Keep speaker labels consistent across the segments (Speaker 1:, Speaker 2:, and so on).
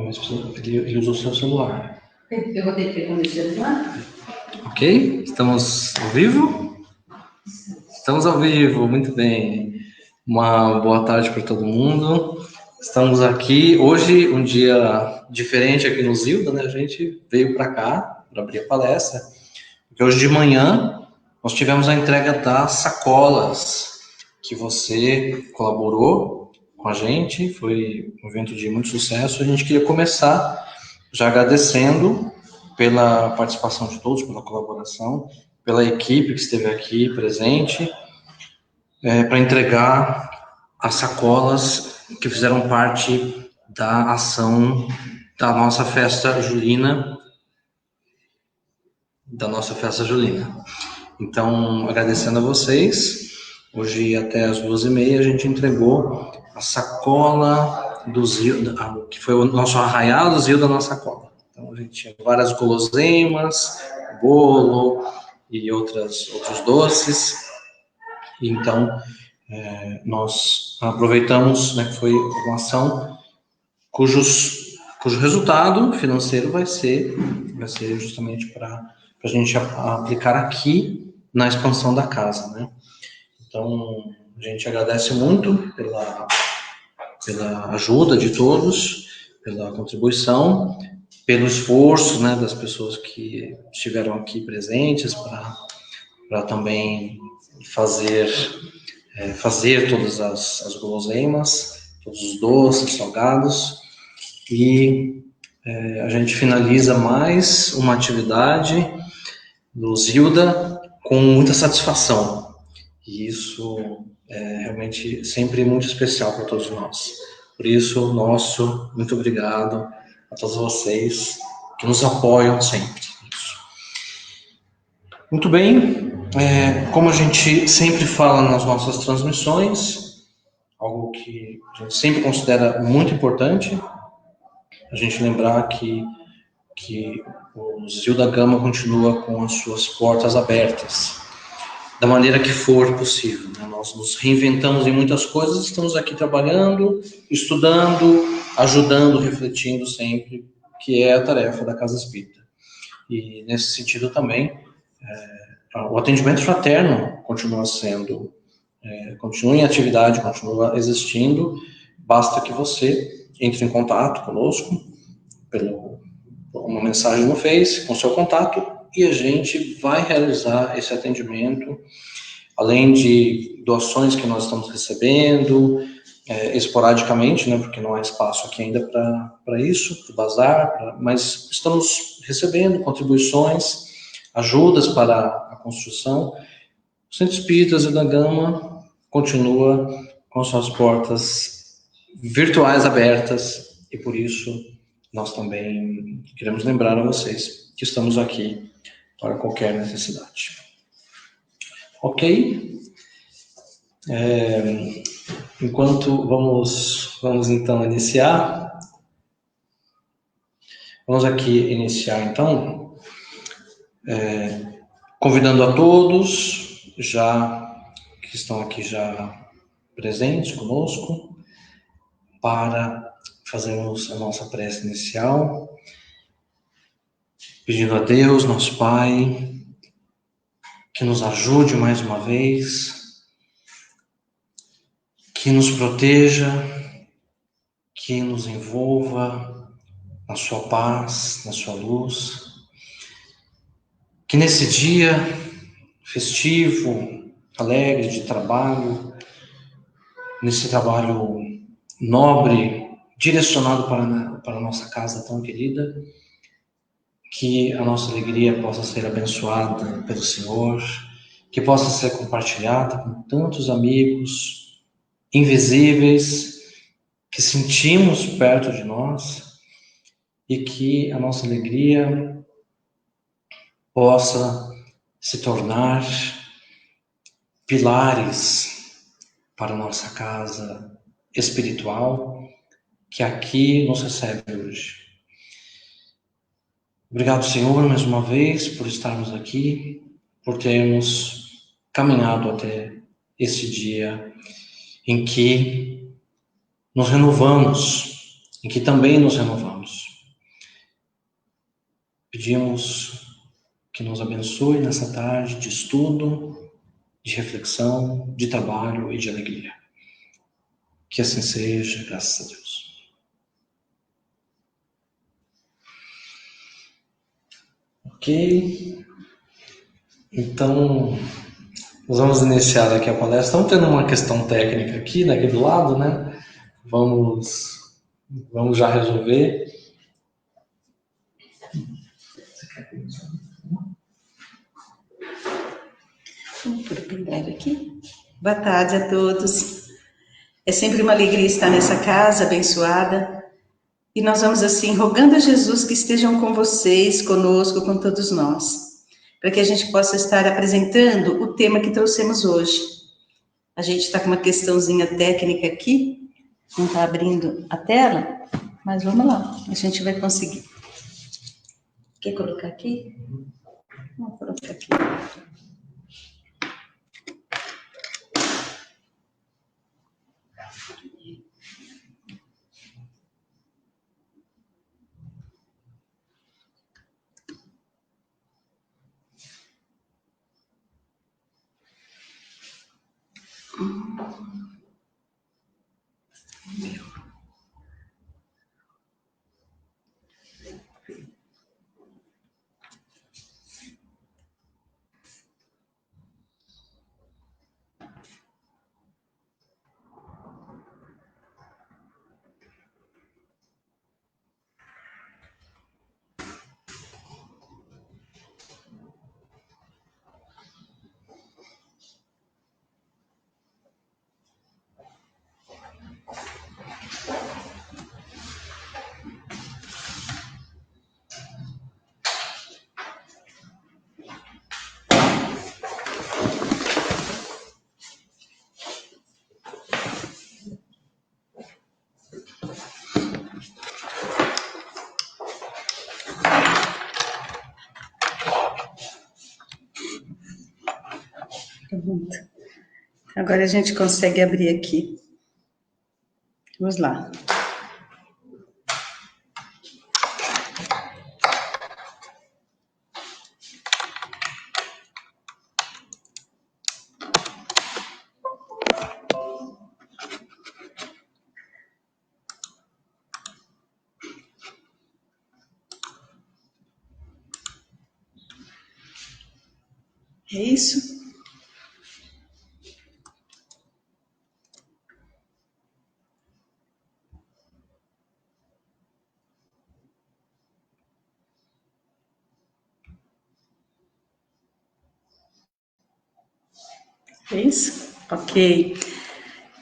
Speaker 1: Mas ele usou o seu celular.
Speaker 2: Eu vou ter que pegar o meu celular.
Speaker 1: Ok? Estamos ao vivo? Estamos ao vivo, muito bem. Uma boa tarde para todo mundo. Estamos aqui hoje, um dia diferente aqui no Zilda, né? A gente veio para cá para abrir a palestra, porque hoje de manhã nós tivemos a entrega das sacolas que você colaborou com a gente. Foi um evento de muito sucesso. A gente queria começar já agradecendo pela participação de todos, pela colaboração, pela equipe que esteve aqui presente, para entregar as sacolas que fizeram parte da ação da nossa festa julina. Então, agradecendo a vocês, hoje até as 2h30 a gente entregou a sacola do Zilda, que foi o nosso arraial do Zilda na sacola. Então, a gente tinha várias guloseimas, bolo e outros doces. Então, nós aproveitamos, né, que foi uma ação cujo resultado financeiro vai ser justamente para a gente aplicar aqui na expansão da casa, né? Então, a gente agradece muito pela ajuda de todos, pela contribuição, pelo esforço, né, das pessoas que estiveram aqui presentes para também fazer todas as guloseimas, todos os doces, salgados, e a gente finaliza mais uma atividade do Zilda com muita satisfação, e isso é realmente sempre muito especial para todos nós. Por isso, nosso muito obrigado a todos vocês que nos apoiam sempre. Muito bem, como a gente sempre fala nas nossas transmissões, algo que a gente sempre considera muito importante, a gente lembrar que o Zilda Gama continua com as suas portas abertas, da maneira que for possível, né? Nós nos reinventamos em muitas coisas, estamos aqui trabalhando, estudando, ajudando, refletindo sempre, que é a tarefa da Casa Espírita. E nesse sentido também, o atendimento fraterno continua em atividade, continua existindo, basta que você entre em contato conosco, por uma mensagem no Face, com seu contato, e a gente vai realizar esse atendimento, além de doações que nós estamos recebendo, esporadicamente, né, porque não há espaço aqui ainda para isso, para o bazar, mas estamos recebendo contribuições, ajudas para a construção. O Centro Espírita Zilda Gama continua com suas portas virtuais abertas, e por isso nós também queremos lembrar a vocês que estamos aqui para qualquer necessidade. Ok? Enquanto vamos então iniciar, vamos aqui iniciar então, convidando a todos que estão aqui já presentes conosco, para fazermos a nossa prece inicial, pedindo a Deus, nosso Pai, que nos ajude mais uma vez, que nos proteja, que nos envolva na sua paz, na sua luz, que nesse dia festivo, alegre de trabalho, nesse trabalho nobre, direcionado para a nossa casa tão querida, que a nossa alegria possa ser abençoada pelo Senhor, que possa ser compartilhada com tantos amigos invisíveis que sentimos perto de nós, e que a nossa alegria possa se tornar pilares para a nossa casa espiritual, que aqui nos recebe hoje. Obrigado, Senhor, mais uma vez, por estarmos aqui, por termos caminhado até esse dia em que nos renovamos em que também nos renovamos. Pedimos que nos abençoe nessa tarde de estudo, de reflexão, de trabalho e de alegria. Que assim seja, graças a Deus. Ok? Então, nós vamos iniciar aqui a palestra. Estamos tendo uma questão técnica aqui, daqui do lado, né? Vamos já resolver.
Speaker 2: Vamos pôr o pendrive aqui. Boa tarde a todos. É sempre uma alegria estar nessa casa abençoada. E nós vamos assim, rogando a Jesus que estejam com vocês, conosco, com todos nós, para que a gente possa estar apresentando o tema que trouxemos hoje. A gente está com uma questãozinha técnica aqui, não está abrindo a tela, mas vamos lá, a gente vai conseguir. Quer colocar aqui? Vamos colocar aqui. Agora a gente consegue abrir aqui. Vamos lá. É isso? É isso? Ok.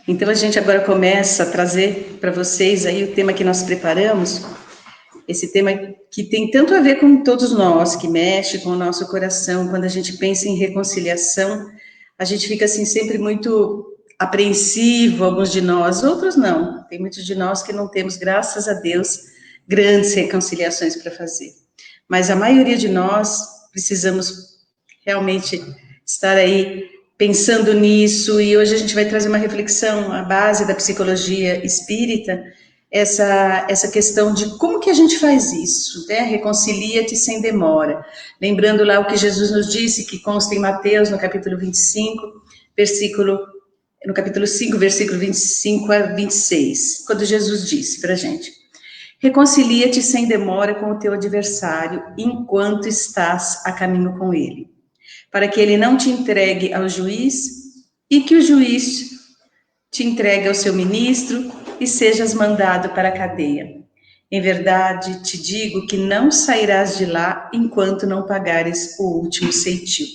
Speaker 2: Então a gente agora começa a trazer para vocês aí o tema que nós preparamos, esse tema que tem tanto a ver com todos nós, que mexe com o nosso coração. Quando a gente pensa em reconciliação, a gente fica assim sempre muito apreensivo, alguns de nós, outros não. Tem muitos de nós que não temos, graças a Deus, grandes reconciliações para fazer. Mas a maioria de nós precisamos realmente estar aí pensando nisso, e hoje a gente vai trazer uma reflexão à base da psicologia espírita, essa questão de como que a gente faz isso, né? Reconcilia-te sem demora. Lembrando lá o que Jesus nos disse, que consta em Mateus, no capítulo 25, no capítulo 5, versículo 25 a 26, quando Jesus disse para a gente: reconcilia-te sem demora com o teu adversário, enquanto estás a caminho com ele, para que ele não te entregue ao juiz, e que o juiz te entregue ao seu ministro, e sejas mandado para a cadeia. Em verdade, te digo que não sairás de lá enquanto não pagares o último ceitil.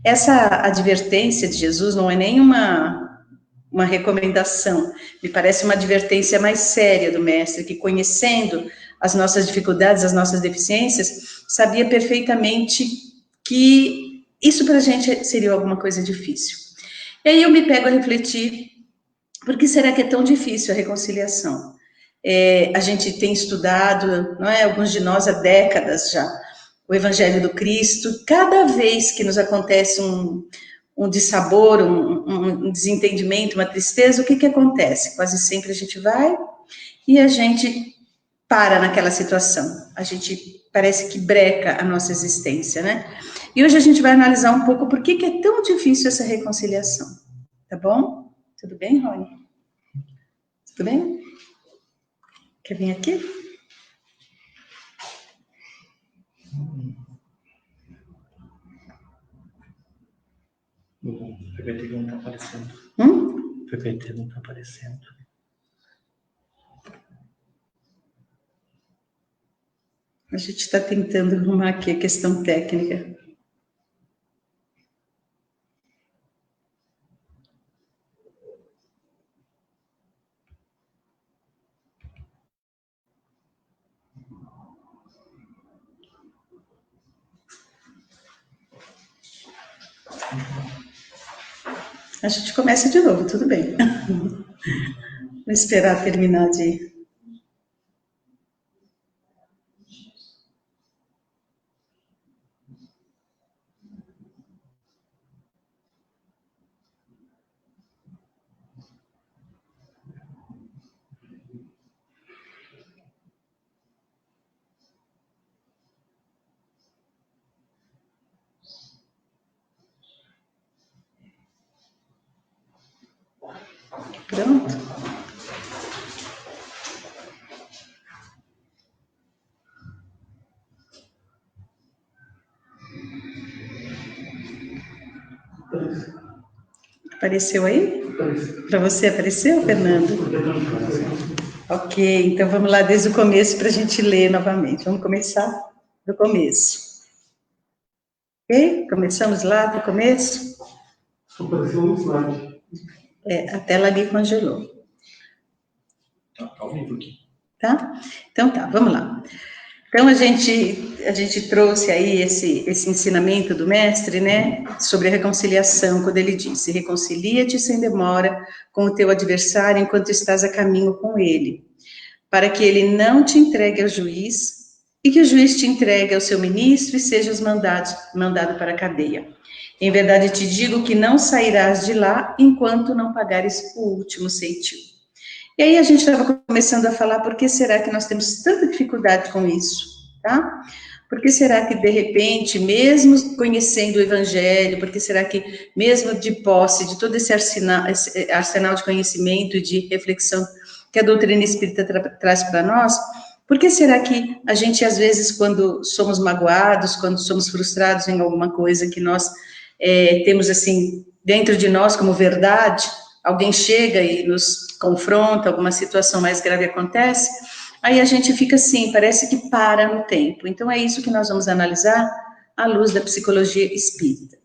Speaker 2: Essa advertência de Jesus não é nenhuma recomendação, me parece uma advertência mais séria do mestre, que, conhecendo as nossas dificuldades, as nossas deficiências, sabia perfeitamente que isso para a gente seria alguma coisa difícil. E aí eu me pego a refletir, por que será que é tão difícil a reconciliação? A gente tem estudado, não é, alguns de nós há décadas já, o Evangelho do Cristo. Cada vez que nos acontece um dissabor, um desentendimento, uma tristeza, o que acontece? Quase sempre a gente vai e a gente para naquela situação, a gente parece que breca a nossa existência, né? E hoje a gente vai analisar um pouco por que é tão difícil essa reconciliação, tá bom? Tudo bem, Rony? Tudo bem? Quer vir aqui?
Speaker 1: O PPT não está aparecendo.
Speaker 2: O
Speaker 1: PPT não está aparecendo.
Speaker 2: A gente está tentando arrumar aqui a questão técnica. A gente começa de novo, tudo bem. Vou esperar terminar de... Pronto. Apareceu aí? Para você apareceu, Fernando? Ok, então vamos lá desde o começo para a gente ler novamente. Vamos começar do começo. Ok? Começamos lá do começo?
Speaker 1: Apareceu no slide.
Speaker 2: A tela ali congelou.
Speaker 1: Tá ao vivo aqui.
Speaker 2: Tá? Então tá, vamos lá. Então a gente trouxe aí esse ensinamento do mestre, né, sobre a reconciliação, quando ele disse: reconcilia-te sem demora com o teu adversário enquanto estás a caminho com ele, para que ele não te entregue ao juiz e que o juiz te entregue ao seu ministro e sejas mandado para a cadeia. Em verdade te digo que não sairás de lá enquanto não pagares o último ceitil. E aí a gente estava começando a falar por que será que nós temos tanta dificuldade com isso, tá? Por que será que, de repente, mesmo conhecendo o Evangelho, por que será que, mesmo de posse de todo esse arsenal de conhecimento e de reflexão que a doutrina espírita traz para nós, por que será que a gente, às vezes, quando somos magoados, quando somos frustrados em alguma coisa que nós temos, assim, dentro de nós como verdade, alguém chega e nos confronta, alguma situação mais grave acontece, aí a gente fica assim, parece que para no tempo. Então é isso que nós vamos analisar à luz da psicologia espírita.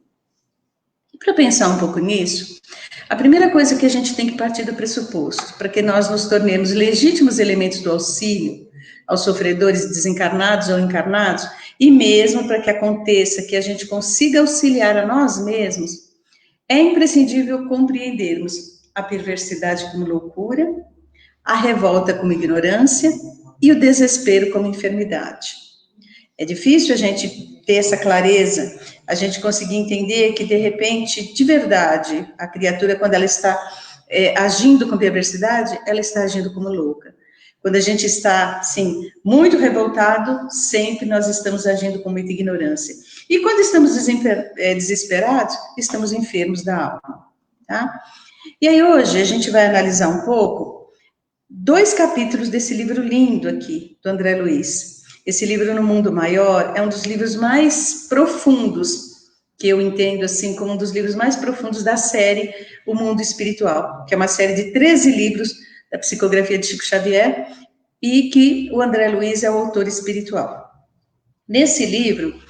Speaker 2: E para pensar um pouco nisso, a primeira coisa que a gente tem que partir do pressuposto, para que nós nos tornemos legítimos elementos do auxílio aos sofredores desencarnados ou encarnados, e mesmo para que aconteça que a gente consiga auxiliar a nós mesmos, é imprescindível compreendermos a perversidade como loucura, a revolta como ignorância e o desespero como enfermidade. É difícil a gente ter essa clareza, a gente conseguir entender que, de repente, de verdade, a criatura, quando ela está agindo com perversidade, ela está agindo como louca. Quando a gente está, sim, muito revoltado, sempre nós estamos agindo com muita ignorância. E quando estamos desesperados, estamos enfermos da alma, tá? E aí hoje a gente vai analisar um pouco 2 capítulos desse livro lindo aqui, do André Luiz. Esse livro, No Mundo Maior, é um dos livros mais profundos, que eu entendo assim como um dos livros mais profundos da série O Mundo Espiritual, que é uma série de 13 livros da psicografia de Chico Xavier, e que o André Luiz é o autor espiritual. Nesse livro,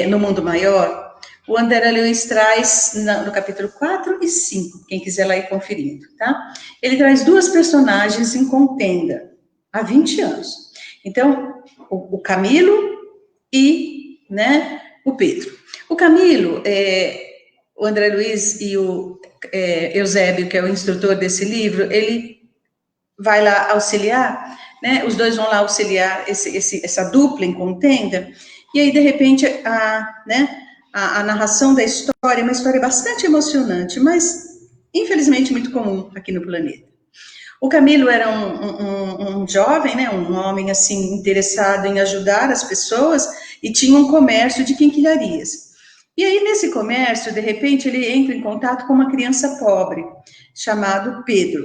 Speaker 2: No Mundo Maior, o André Luiz traz, no capítulo 4 e 5, quem quiser lá ir conferindo, tá? Ele traz 2 personagens em contenda, há 20 anos. Então, o Camilo e, né, o Pedro. O Camilo, o André Luiz e o Eusébio, que é o instrutor desse livro, ele vai lá auxiliar, né? Os dois vão lá auxiliar essa dupla em contenda, e aí, de repente, a narração da história é uma história bastante emocionante, mas, infelizmente, muito comum aqui no planeta. O Camilo era um jovem, né, um homem assim interessado em ajudar as pessoas e tinha um comércio de quinquilharias. E aí nesse comércio, de repente, ele entra em contato com uma criança pobre, chamado Pedro.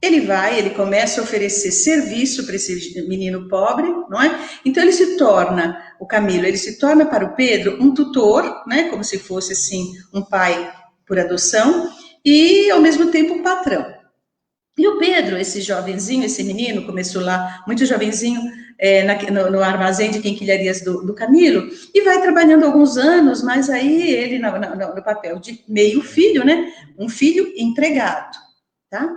Speaker 2: Ele vai, ele começa a oferecer serviço para esse menino pobre, não é? Então ele se torna, o Camilo, ele se torna para o Pedro um tutor, né, como se fosse assim um pai por adoção e ao mesmo tempo um patrão. E o Pedro, esse jovenzinho, esse menino, começou lá, muito jovenzinho, no armazém de quinquilharias do Camilo, e vai trabalhando alguns anos, mas aí ele, no papel de meio filho, né? Um filho empregado, tá?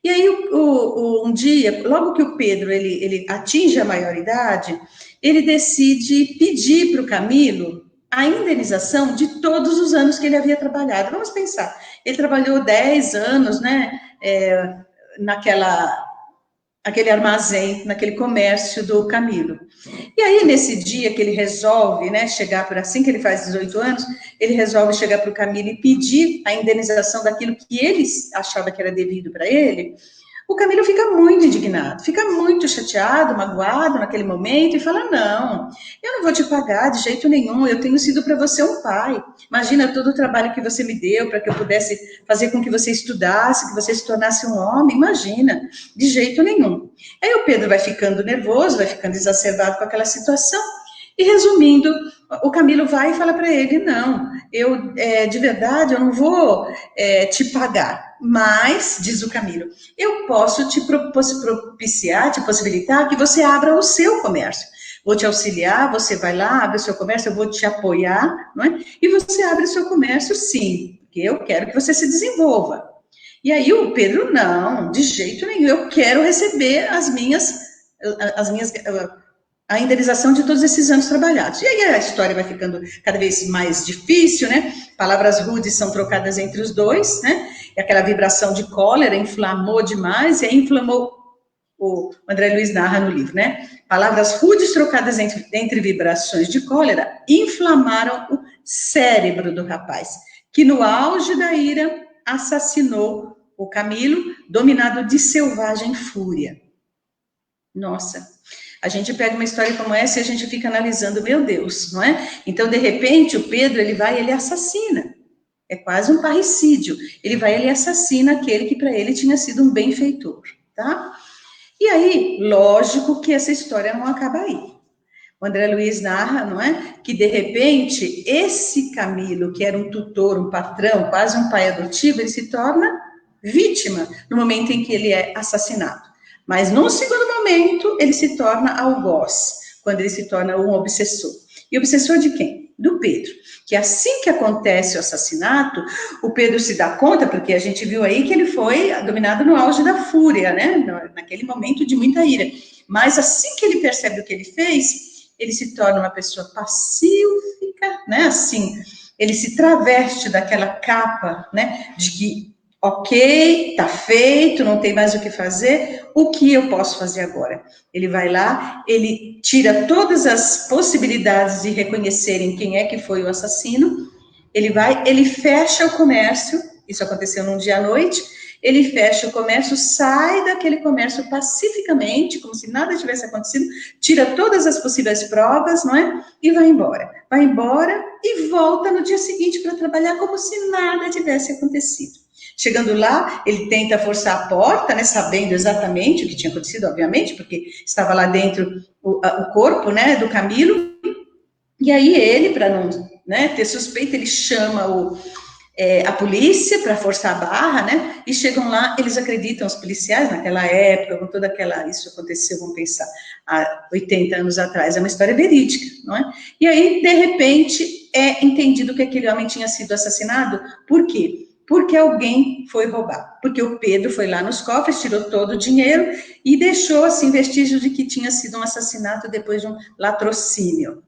Speaker 2: E aí, um dia, logo que o Pedro, ele atinge a maioridade, ele decide pedir para o Camilo a indenização de todos os anos que ele havia trabalhado. Vamos pensar, ele trabalhou 10 anos, né? Naquele armazém, naquele comércio do Camilo. E aí, nesse dia que ele resolve, né, chegar por assim que ele faz 18 anos, ele resolve chegar para o Camilo e pedir a indenização daquilo que ele achava que era devido para ele. O Camilo fica muito indignado, fica muito chateado, magoado naquele momento e fala, não, eu não vou te pagar de jeito nenhum, eu tenho sido para você um pai. Imagina todo o trabalho que você me deu para que eu pudesse fazer com que você estudasse, que você se tornasse um homem, imagina, de jeito nenhum. Aí o Pedro vai ficando nervoso, vai ficando exacerbado com aquela situação e resumindo, o Camilo vai e fala para ele, não, eu de verdade eu não vou te pagar, mas, diz o Camilo, eu posso te propiciar, te possibilitar que você abra o seu comércio. Vou te auxiliar, você vai lá, abre o seu comércio, eu vou te apoiar, não é? E você abre o seu comércio sim, porque eu quero que você se desenvolva. E aí o Pedro, não, de jeito nenhum, eu quero receber a indenização de todos esses anos trabalhados. E aí a história vai ficando cada vez mais difícil, né? Palavras rudes são trocadas entre os dois, né? E aquela vibração de cólera inflamou demais, e aí inflamou, o André Luiz narra no livro, né? Palavras rudes trocadas entre vibrações de cólera inflamaram o cérebro do rapaz, que no auge da ira assassinou o Camilo, dominado de selvagem fúria. Nossa, a gente pega uma história como essa e a gente fica analisando, meu Deus, não é? Então, de repente, o Pedro, ele vai e ele assassina. É quase um parricídio. Ele vai e ele assassina aquele que para ele tinha sido um benfeitor, tá? E aí, lógico que essa história não acaba aí. O André Luiz narra, não é? Que, de repente, esse Camilo, que era um tutor, um patrão, quase um pai adotivo, ele se torna vítima no momento em que ele é assassinado. Mas, num segundo momento, ele se torna algoz, quando ele se torna um obsessor. E obsessor de quem? Do Pedro. Que assim que acontece o assassinato, o Pedro se dá conta, porque a gente viu aí que ele foi dominado no auge da fúria, né? Naquele momento de muita ira. Mas assim que ele percebe o que ele fez, ele se torna uma pessoa pacífica, né? Assim, ele se traveste daquela capa, né? De que ok, tá feito, não tem mais o que fazer, o que eu posso fazer agora? Ele vai lá, ele tira todas as possibilidades de reconhecerem quem é que foi o assassino, ele vai, ele fecha o comércio, isso aconteceu num dia à noite, ele fecha o comércio, sai daquele comércio pacificamente, como se nada tivesse acontecido, tira todas as possíveis provas, não é? E vai embora. Vai embora e volta no dia seguinte para trabalhar como se nada tivesse acontecido. Chegando lá, ele tenta forçar a porta, né, sabendo exatamente o que tinha acontecido, obviamente, porque estava lá dentro o corpo, né, do Camilo. E aí ele, para não, né, ter suspeita, ele chama a polícia para forçar a barra, né? E chegam lá, eles acreditam, os policiais, naquela época, com toda aquela... Isso aconteceu, vamos pensar, há 80 anos atrás, é uma história verídica, não é? E aí, de repente, é entendido que aquele homem tinha sido assassinado. Por quê? Porque alguém foi roubar. Porque o Pedro foi lá nos cofres, tirou todo o dinheiro e deixou, assim, vestígios de que tinha sido um assassinato depois de um latrocínio.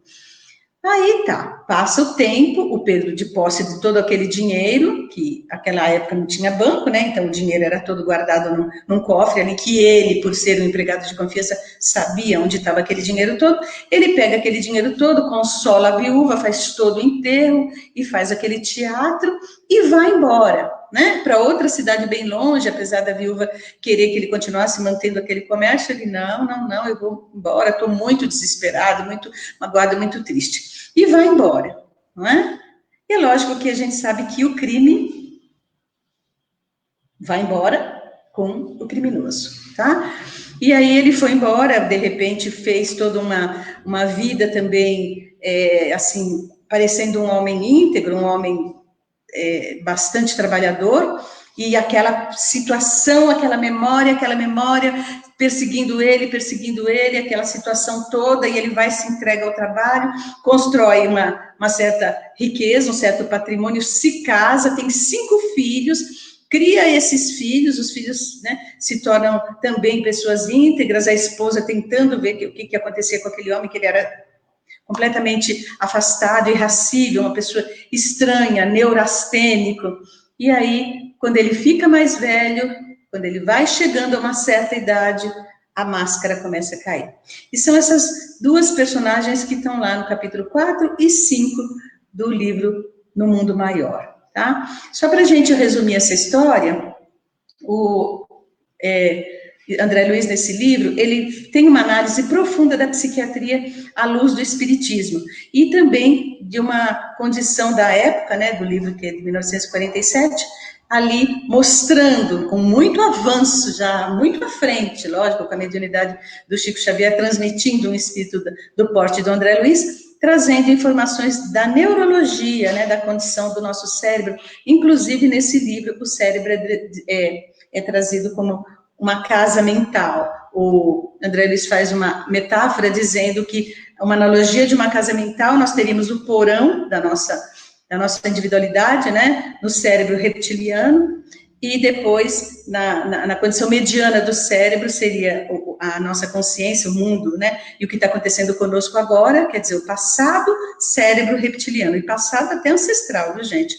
Speaker 2: Aí tá, passa o tempo, o Pedro de posse de todo aquele dinheiro, que naquela época não tinha banco, né, então o dinheiro era todo guardado num cofre ali, que ele, por ser um empregado de confiança, sabia onde estava aquele dinheiro todo. Ele pega aquele dinheiro todo, consola a viúva, faz todo o enterro e faz aquele teatro e vai embora. né, para outra cidade bem longe, apesar da viúva querer que ele continuasse mantendo aquele comércio, ele, não, eu vou embora, estou muito desesperado, muito magoado, muito triste. E vai embora, não é? E é lógico que a gente sabe que o crime vai embora com o criminoso, tá? E aí ele foi embora, de repente fez toda uma vida também, assim, parecendo um homem íntegro, um homem bastante trabalhador, e aquela situação, aquela memória, perseguindo ele, aquela situação toda, e ele vai, se entrega ao trabalho, constrói uma certa riqueza, um certo patrimônio, se casa, tem 5 filhos, cria esses filhos, os filhos, né, se tornam também pessoas íntegras, a esposa tentando ver o que acontecia com aquele homem, que ele era completamente afastado, irracível, uma pessoa estranha, neurastênico. E aí, quando ele fica mais velho, quando ele vai chegando a uma certa idade, a máscara começa a cair. E são essas 2 personagens que estão lá no capítulo 4 e 5 do livro No Mundo Maior, tá? Só para a gente resumir essa história, o André Luiz, nesse livro, ele tem uma análise profunda da psiquiatria à luz do espiritismo, e também de uma condição da época, né, do livro que é de 1947, ali mostrando, com muito avanço, já muito à frente, lógico, com a mediunidade do Chico Xavier, transmitindo um espírito do porte do André Luiz, trazendo informações da neurologia, né, da condição do nosso cérebro. Inclusive, nesse livro, o cérebro é trazido como uma casa mental. O André Luiz faz uma metáfora dizendo que, uma analogia de uma casa mental, nós teríamos o porão da nossa individualidade, né, no cérebro reptiliano, e depois, na condição mediana do cérebro, seria a nossa consciência, o mundo, né, e o que está acontecendo conosco agora, quer dizer, o passado, cérebro reptiliano, e passado até ancestral, viu, gente?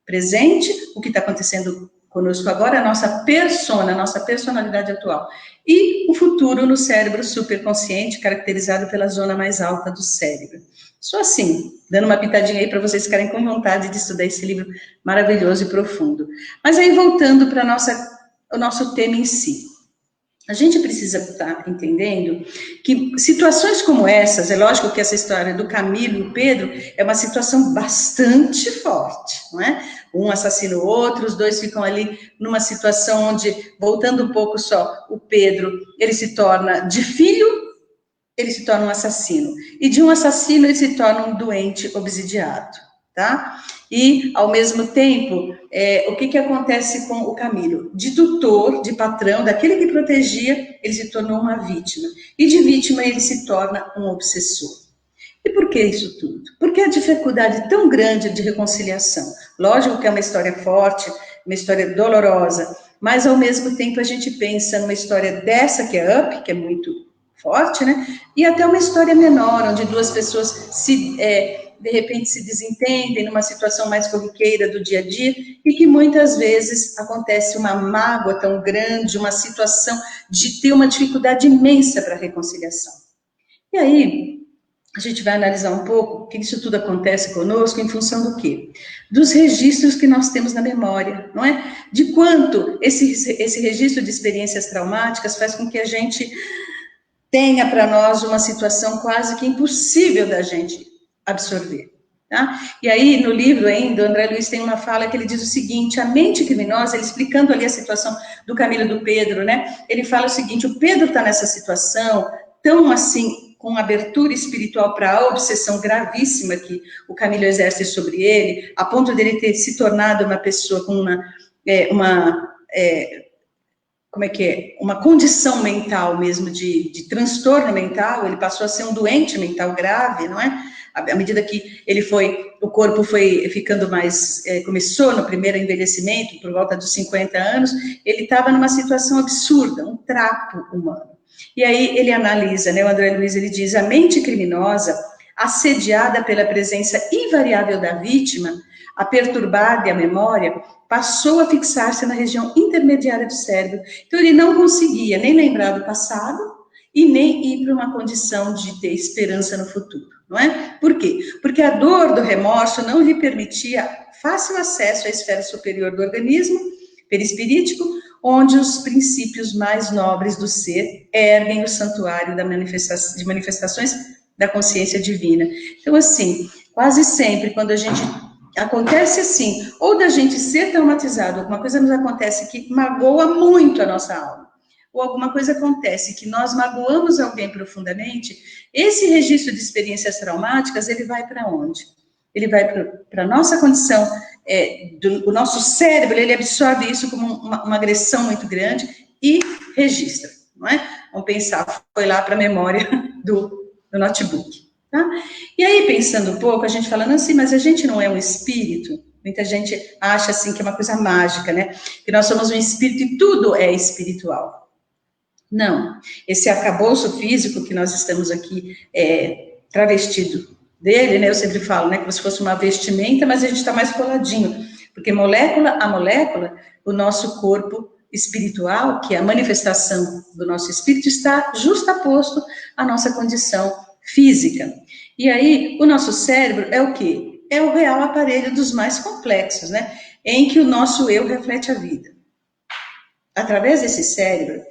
Speaker 2: Presente, o que está acontecendo conosco agora, a nossa persona, a nossa personalidade atual. E o futuro no cérebro superconsciente, caracterizado pela zona mais alta do cérebro. Só assim, dando uma pitadinha aí para vocês ficarem com vontade de estudar esse livro maravilhoso e profundo. Mas aí, voltando para o nosso tema em si. A gente precisa estar entendendo que situações como essas, é lógico que essa história do Camilo e o Pedro é uma situação bastante forte, não é? Um assassina o outro, os 2 ficam ali numa situação onde, voltando um pouco só, o Pedro, ele se torna de filho, ele se torna um assassino. E de um assassino ele se torna um doente obsidiado, tá? E, ao mesmo tempo, o que acontece com o Camilo? De tutor, de patrão, daquele que protegia, ele se tornou uma vítima. E de vítima ele se torna um obsessor. E por que isso tudo? Porque a dificuldade tão grande de reconciliação. Lógico que é uma história forte, uma história dolorosa, mas, ao mesmo tempo, a gente pensa numa história dessa, que é Up, que é muito forte, né? E até uma história menor, onde 2 pessoas de repente se desentendem numa situação mais corriqueira do dia a dia, e que muitas vezes acontece uma mágoa tão grande, uma situação de ter uma dificuldade imensa para a reconciliação. E aí, a gente vai analisar um pouco que isso tudo acontece conosco em função do quê? Dos registros que nós temos na memória, não é? De quanto esse registro de experiências traumáticas faz com que a gente tenha para nós uma situação quase que impossível da gente absorver, tá? E aí, no livro ainda, o André Luiz tem uma fala que ele diz o seguinte: a mente criminosa, ele explicando ali a situação do Camilo e do Pedro, né? Ele fala o seguinte: o Pedro está nessa situação tão assim, com abertura espiritual para a obsessão gravíssima que o Camilo exerce sobre ele, a ponto dele ter se tornado uma pessoa com uma condição mental mesmo, de transtorno mental. Ele passou a ser um doente mental grave, não é? À medida que o corpo foi ficando mais, começou no primeiro envelhecimento, por volta dos 50 anos, ele estava numa situação absurda, um trapo humano. E aí ele analisa, né, o André Luiz, ele diz: a mente criminosa, assediada pela presença invariável da vítima, a perturbada e a memória, passou a fixar-se na região intermediária do cérebro. Então ele não conseguia nem lembrar do passado e nem ir para uma condição de ter esperança no futuro. não é? Por quê? Porque a dor do remorso não lhe permitia fácil acesso à esfera superior do organismo, perispirítico, onde os princípios mais nobres do ser erguem o santuário de manifestações da consciência divina. Então, assim, quase sempre, quando a gente acontece assim, ou da gente ser traumatizado, alguma coisa nos acontece que magoa muito a nossa alma, ou alguma coisa acontece que nós magoamos alguém profundamente, esse registro de experiências traumáticas, ele vai para onde? Ele vai para a nossa condição, o nosso cérebro, ele absorve isso como uma agressão muito grande e registra, não é? Vamos pensar, foi lá para a memória do notebook. Tá? E aí, pensando um pouco, a gente falando assim, mas a gente não é um espírito? Muita gente acha assim que é uma coisa mágica, né? Que nós somos um espírito e tudo é espiritual. Não. Esse arcabouço físico que nós estamos aqui travestido dele, né? Eu sempre falo, né? Como se fosse uma vestimenta, mas a gente está mais coladinho. Porque molécula a molécula, o nosso corpo espiritual, que é a manifestação do nosso espírito, está justaposto à nossa condição física. E aí, o nosso cérebro é o quê? É o real aparelho dos mais complexos, né? Em que o nosso eu reflete a vida. Através desse cérebro,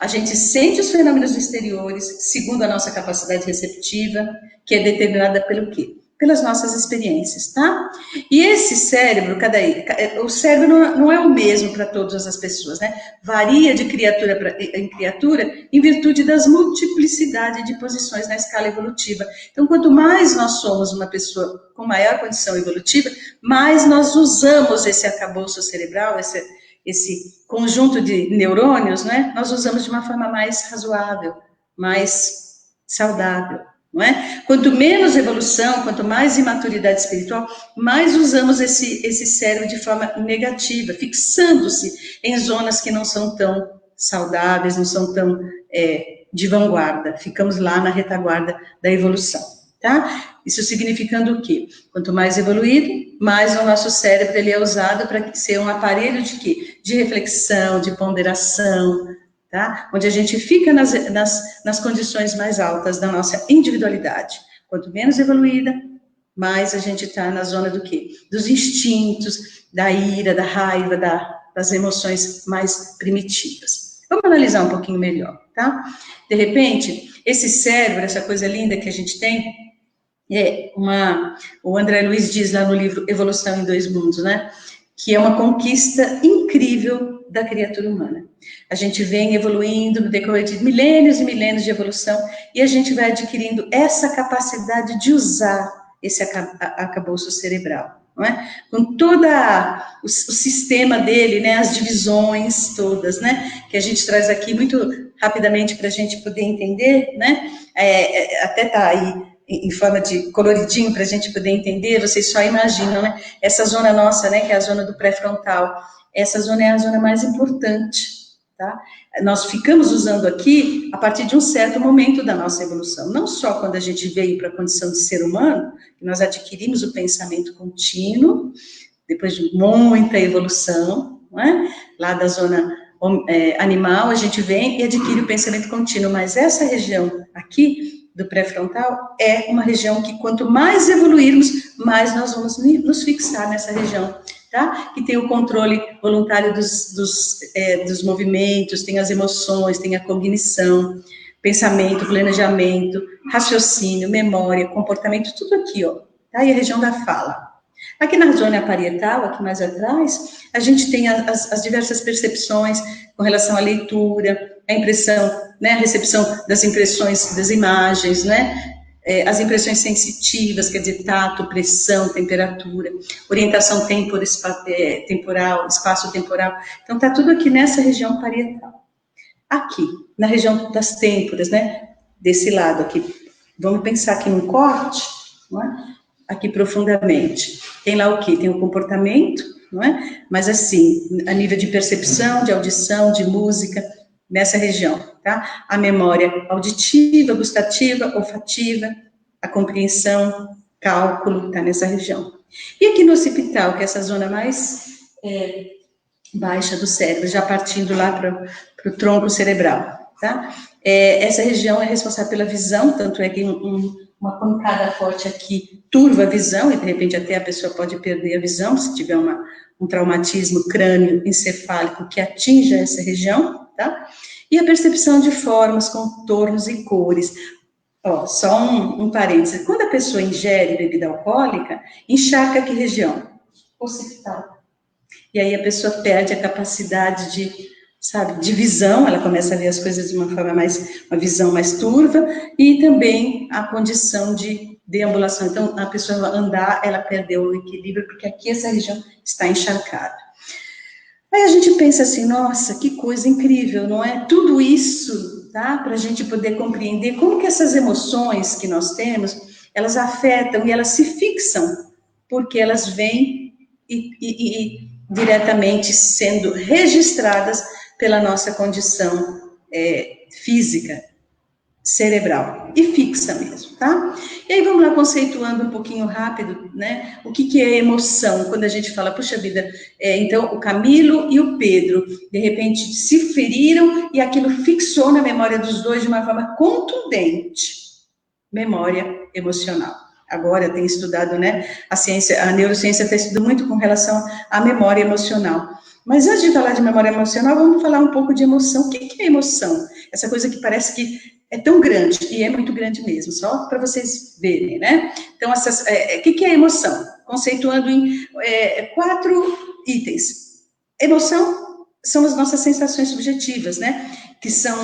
Speaker 2: a gente sente os fenômenos exteriores, segundo a nossa capacidade receptiva, que é determinada pelo quê? Pelas nossas experiências, tá? E esse cérebro, o cérebro não é o mesmo para todas as pessoas, né? Varia de criatura em criatura em virtude das multiplicidades de posições na escala evolutiva. Então, quanto mais nós somos uma pessoa com maior condição evolutiva, mais nós usamos esse arcabouço cerebral, esse conjunto de neurônios, né? Nós usamos de uma forma mais razoável, mais saudável. Não é? Quanto menos evolução, quanto mais imaturidade espiritual, mais usamos esse cérebro de forma negativa, fixando-se em zonas que não são tão saudáveis, não são tão de vanguarda. Ficamos lá na retaguarda da evolução, tá? Isso significando o quê? Quanto mais evoluído, mais o nosso cérebro ele é usado para ser um aparelho de quê? De reflexão, de ponderação, tá? Onde a gente fica nas condições mais altas da nossa individualidade. Quanto menos evoluída, mais a gente está na zona do quê? Dos instintos, da ira, da raiva, das emoções mais primitivas. Vamos analisar um pouquinho melhor, tá? De repente, esse cérebro, essa coisa linda que a gente tem, o André Luiz diz lá no livro Evolução em Dois Mundos, né? Que é uma conquista incrível da criatura humana. A gente vem evoluindo no decorrer de milênios e milênios de evolução e a gente vai adquirindo essa capacidade de usar esse arcabouço cerebral, não é? Com todo o sistema dele, né, as divisões todas, né, que a gente traz aqui muito rapidamente para a gente poder entender, né, até tá aí em forma de coloridinho para a gente poder entender, vocês só imaginam, né? Essa zona nossa, né, que é a zona do pré-frontal, essa zona é a zona mais importante, tá? Nós ficamos usando aqui a partir de um certo momento da nossa evolução, não só quando a gente veio para a condição de ser humano, que nós adquirimos o pensamento contínuo, depois de muita evolução, não é? Lá da zona animal, a gente vem e adquire o pensamento contínuo, mas essa região aqui, do pré-frontal, é uma região que quanto mais evoluirmos, mais nós vamos nos fixar nessa região, tá? Que tem o controle voluntário dos movimentos, tem as emoções, tem a cognição, pensamento, planejamento, raciocínio, memória, comportamento, tudo aqui, ó, tá? E a região da fala. Aqui na zona parietal, aqui mais atrás, a gente tem as diversas percepções com relação à leitura, a impressão, né, a recepção das impressões, das imagens, né, as impressões sensitivas, quer dizer, tato, pressão, temperatura, orientação temporal, espaço-temporal. Então, está tudo aqui nessa região parietal. Aqui, na região das têmporas, né, desse lado aqui. Vamos pensar aqui num corte, não é? Aqui profundamente. Tem lá o quê? Tem o comportamento, não é? Mas assim, a nível de percepção, de audição, de música, nessa região, tá? A memória auditiva, gustativa, olfativa, a compreensão, cálculo, tá nessa região. E aqui no occipital, que é essa zona mais baixa do cérebro, já partindo lá para o tronco cerebral, tá? Essa região é responsável pela visão, tanto é que uma pancada forte aqui turva a visão, e de repente até a pessoa pode perder a visão, se tiver um traumatismo crânioencefálico que atinja essa região, tá? E a percepção de formas, contornos e cores. Ó, só um parêntese, quando a pessoa ingere bebida alcoólica, encharca que região? Occipital. E aí a pessoa perde a capacidade de visão, ela começa a ver as coisas de uma visão mais turva, e também a condição de deambulação. Então, a pessoa andar, ela perdeu o equilíbrio, porque aqui essa região está encharcada. Aí a gente pensa assim, nossa, que coisa incrível, não é? Tudo isso, tá? Para a gente poder compreender como que essas emoções que nós temos, elas afetam e elas se fixam, porque elas vêm e diretamente sendo registradas pela nossa condição física, cerebral, e fixa mesmo, tá? E aí vamos lá conceituando um pouquinho rápido, né? O que é emoção? Quando a gente fala, puxa vida, então o Camilo e o Pedro, de repente, se feriram e aquilo fixou na memória dos dois de uma forma contundente. Memória emocional. Agora tem estudado, né? A neurociência está estudando muito com relação à memória emocional. Mas antes de falar de memória emocional, vamos falar um pouco de emoção. O que é emoção? Essa coisa que parece que é tão grande, e é muito grande mesmo, só para vocês verem, né? Então, o que é emoção? Conceituando em 4 itens. Emoção são as nossas sensações subjetivas, né?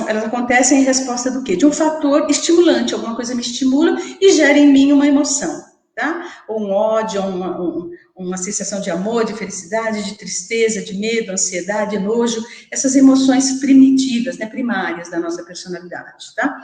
Speaker 2: Elas acontecem em resposta do quê? De um fator estimulante, alguma coisa me estimula e gera em mim uma emoção, tá? Ou um ódio, uma sensação de amor, de felicidade, de tristeza, de medo, ansiedade, nojo, essas emoções primitivas, né, primárias da nossa personalidade, tá?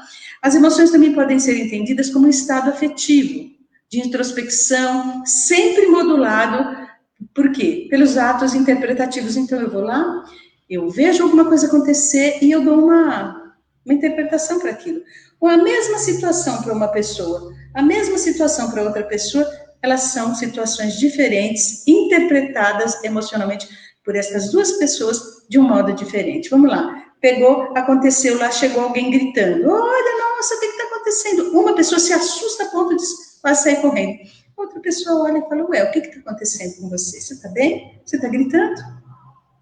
Speaker 2: As emoções também podem ser entendidas como um estado afetivo, de introspecção, sempre modulado, por quê? Pelos atos interpretativos. Então, eu vou lá, eu vejo alguma coisa acontecer e eu dou uma interpretação para aquilo. Ou a mesma situação para uma pessoa, a mesma situação para outra pessoa, elas são situações diferentes, interpretadas emocionalmente por essas duas pessoas de um modo diferente. Vamos lá. Aconteceu lá, chegou alguém gritando. Olha, nossa, o que está acontecendo? Uma pessoa se assusta a ponto de quase sair correndo. Outra pessoa olha e fala, ué, o que está acontecendo com você? Você está bem? Você está gritando?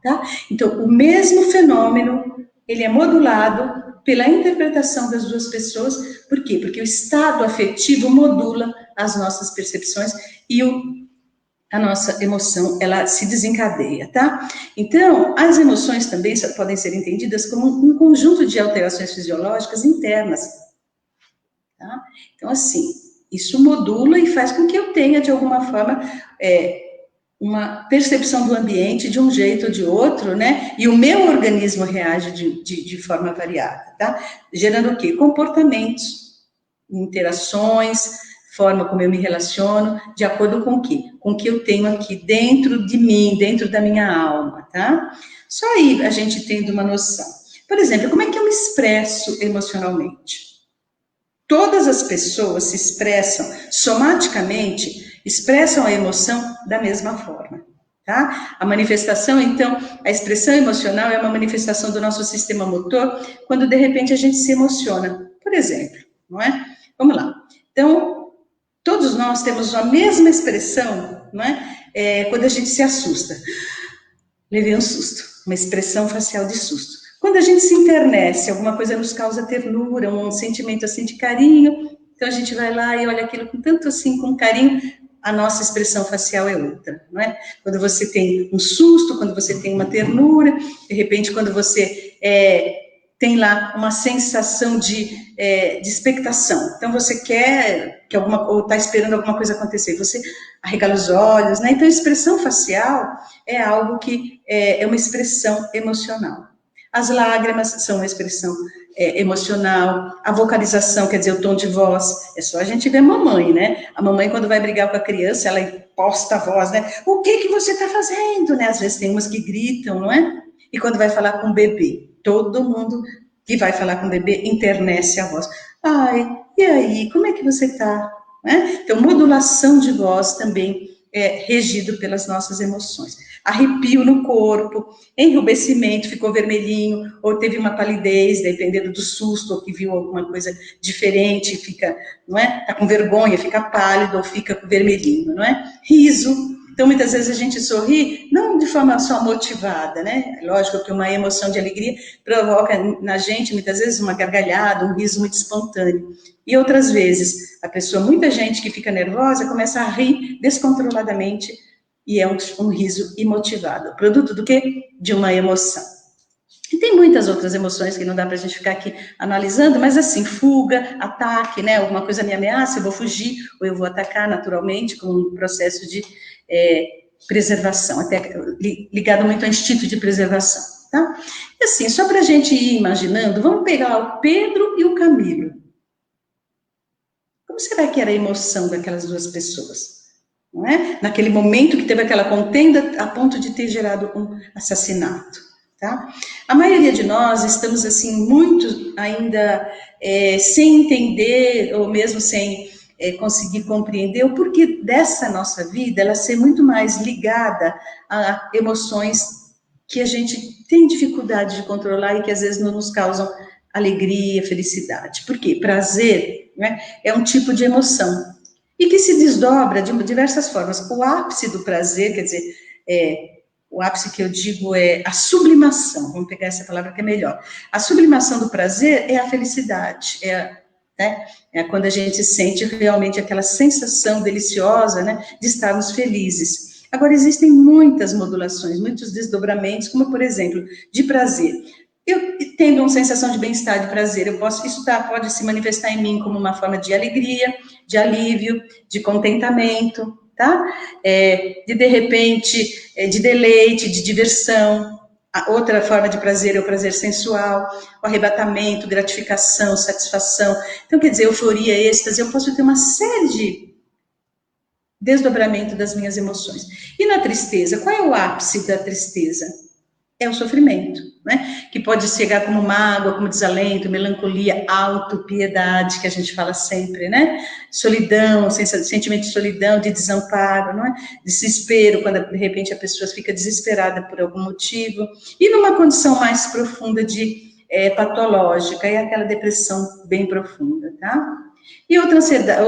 Speaker 2: Tá? Então, o mesmo fenômeno, ele é modulado pela interpretação das duas pessoas. Por quê? Porque o estado afetivo modula as nossas percepções e a nossa emoção, ela se desencadeia, tá? Então, as emoções também podem ser entendidas como um conjunto de alterações fisiológicas internas, tá? Então, assim, isso modula e faz com que eu tenha, de alguma forma, uma percepção do ambiente de um jeito ou de outro, né? E o meu organismo reage de forma variada, tá? Gerando o quê? Comportamentos, interações, forma como eu me relaciono, de acordo com o quê? Com o que eu tenho aqui dentro de mim, dentro da minha alma, tá? Só aí a gente tendo uma noção. Por exemplo, como é que eu me expresso emocionalmente? Todas as pessoas se expressam somaticamente, expressam a emoção da mesma forma, tá? A manifestação, então, a expressão emocional é uma manifestação do nosso sistema motor, quando de repente a gente se emociona, por exemplo, não é? Vamos lá. Então, todos nós temos a mesma expressão, não é? Quando a gente se assusta. Levei um susto, uma expressão facial de susto. Quando a gente se enternece, alguma coisa nos causa ternura, um sentimento assim de carinho, então a gente vai lá e olha aquilo com tanto assim, com carinho, a nossa expressão facial é outra, não é? Quando você tem um susto, quando você tem uma ternura, de repente quando você tem lá uma sensação de expectação, então você quer que ou está esperando alguma coisa acontecer, você arregala os olhos, né? Então a expressão facial é algo que é uma expressão emocional. As lágrimas são uma expressão emocional, a vocalização, quer dizer, o tom de voz, é só a gente ver a mamãe, né? A mamãe, quando vai brigar com a criança, ela imposta a voz, né? O que você está fazendo, né? Às vezes tem umas que gritam, não é? E quando vai falar com o bebê, todo mundo que vai falar com o bebê internece a voz. Ai, e aí, como é que você está? Né? Então, modulação de voz também regido pelas nossas emoções. Arrepio no corpo, enrubescimento, ficou vermelhinho, ou teve uma palidez, dependendo do susto, ou que viu alguma coisa diferente, fica, não é? Tá com vergonha, fica pálido, ou fica vermelhinho, não é? Riso. Então, muitas vezes a gente sorri, não de forma só motivada, né? Lógico que uma emoção de alegria provoca na gente, muitas vezes, uma gargalhada, um riso muito espontâneo. E outras vezes, muita gente que fica nervosa começa a rir descontroladamente e é um riso imotivado. Produto do quê? De uma emoção. E tem muitas outras emoções que não dá para a gente ficar aqui analisando, mas assim, fuga, ataque, né? Alguma coisa me ameaça, eu vou fugir, ou eu vou atacar naturalmente, com um processo de preservação, até ligado muito ao instinto de preservação, tá? E assim, só para a gente ir imaginando, vamos pegar o Pedro e o Camilo. Como será que era a emoção daquelas duas pessoas? Não é? Naquele momento que teve aquela contenda a ponto de ter gerado um assassinato, tá? A maioria de nós estamos, assim, muito ainda sem entender, ou mesmo sem conseguir compreender o porquê dessa nossa vida, ela ser muito mais ligada a emoções que a gente tem dificuldade de controlar e que às vezes não nos causam alegria, felicidade. Por quê? Prazer, né, é um tipo de emoção e que se desdobra de diversas formas. O ápice do prazer, quer dizer, o ápice que eu digo é a sublimação, vamos pegar essa palavra que é melhor. A sublimação do prazer é a felicidade, é quando a gente sente realmente aquela sensação deliciosa, né, de estarmos felizes. Agora, existem muitas modulações, muitos desdobramentos, como, por exemplo, de prazer. Eu tendo uma sensação de bem-estar, de prazer, isso pode se manifestar em mim como uma forma de alegria, de alívio, de contentamento, tá? De repente, de deleite, de diversão. A outra forma de prazer é o prazer sensual, o arrebatamento, gratificação, satisfação. Então, quer dizer, euforia, êxtase, eu posso ter uma série de desdobramento das minhas emoções. E na tristeza, qual é o ápice da tristeza? É o sofrimento, né? Que pode chegar como mágoa, como desalento, melancolia, autopiedade, que a gente fala sempre, né? Solidão, sentimento de solidão, de desamparo, não é? Desespero, quando de repente a pessoa fica desesperada por algum motivo, e numa condição mais profunda de patológica, é aquela depressão bem profunda, tá? E outra ansiedade,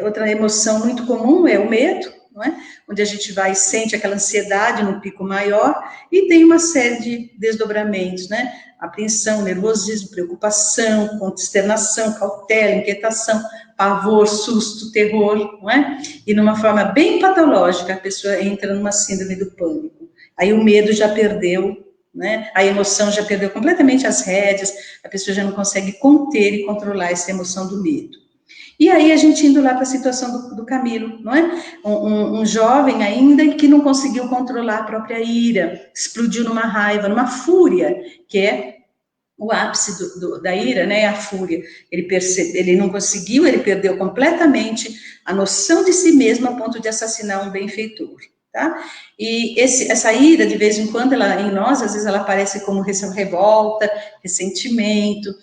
Speaker 2: outra emoção muito comum é o medo, não é? Onde a gente vai e sente aquela ansiedade no pico maior, e tem uma série de desdobramentos, né? Apreensão, nervosismo, preocupação, consternação, cautela, inquietação, pavor, susto, terror, não é? E numa forma bem patológica, a pessoa entra numa síndrome do pânico. Aí o medo já perdeu, né? A emoção já perdeu completamente as rédeas, a pessoa já não consegue conter e controlar essa emoção do medo. E aí a gente indo lá para a situação do Camilo, não é? Um jovem ainda que não conseguiu controlar a própria ira, explodiu numa raiva, numa fúria, que é o ápice da ira, né? A fúria. Ele não conseguiu, ele perdeu completamente a noção de si mesmo a ponto de assassinar um benfeitor. Tá? E essa ira, de vez em quando, em nós, às vezes ela aparece como revolta, ressentimento,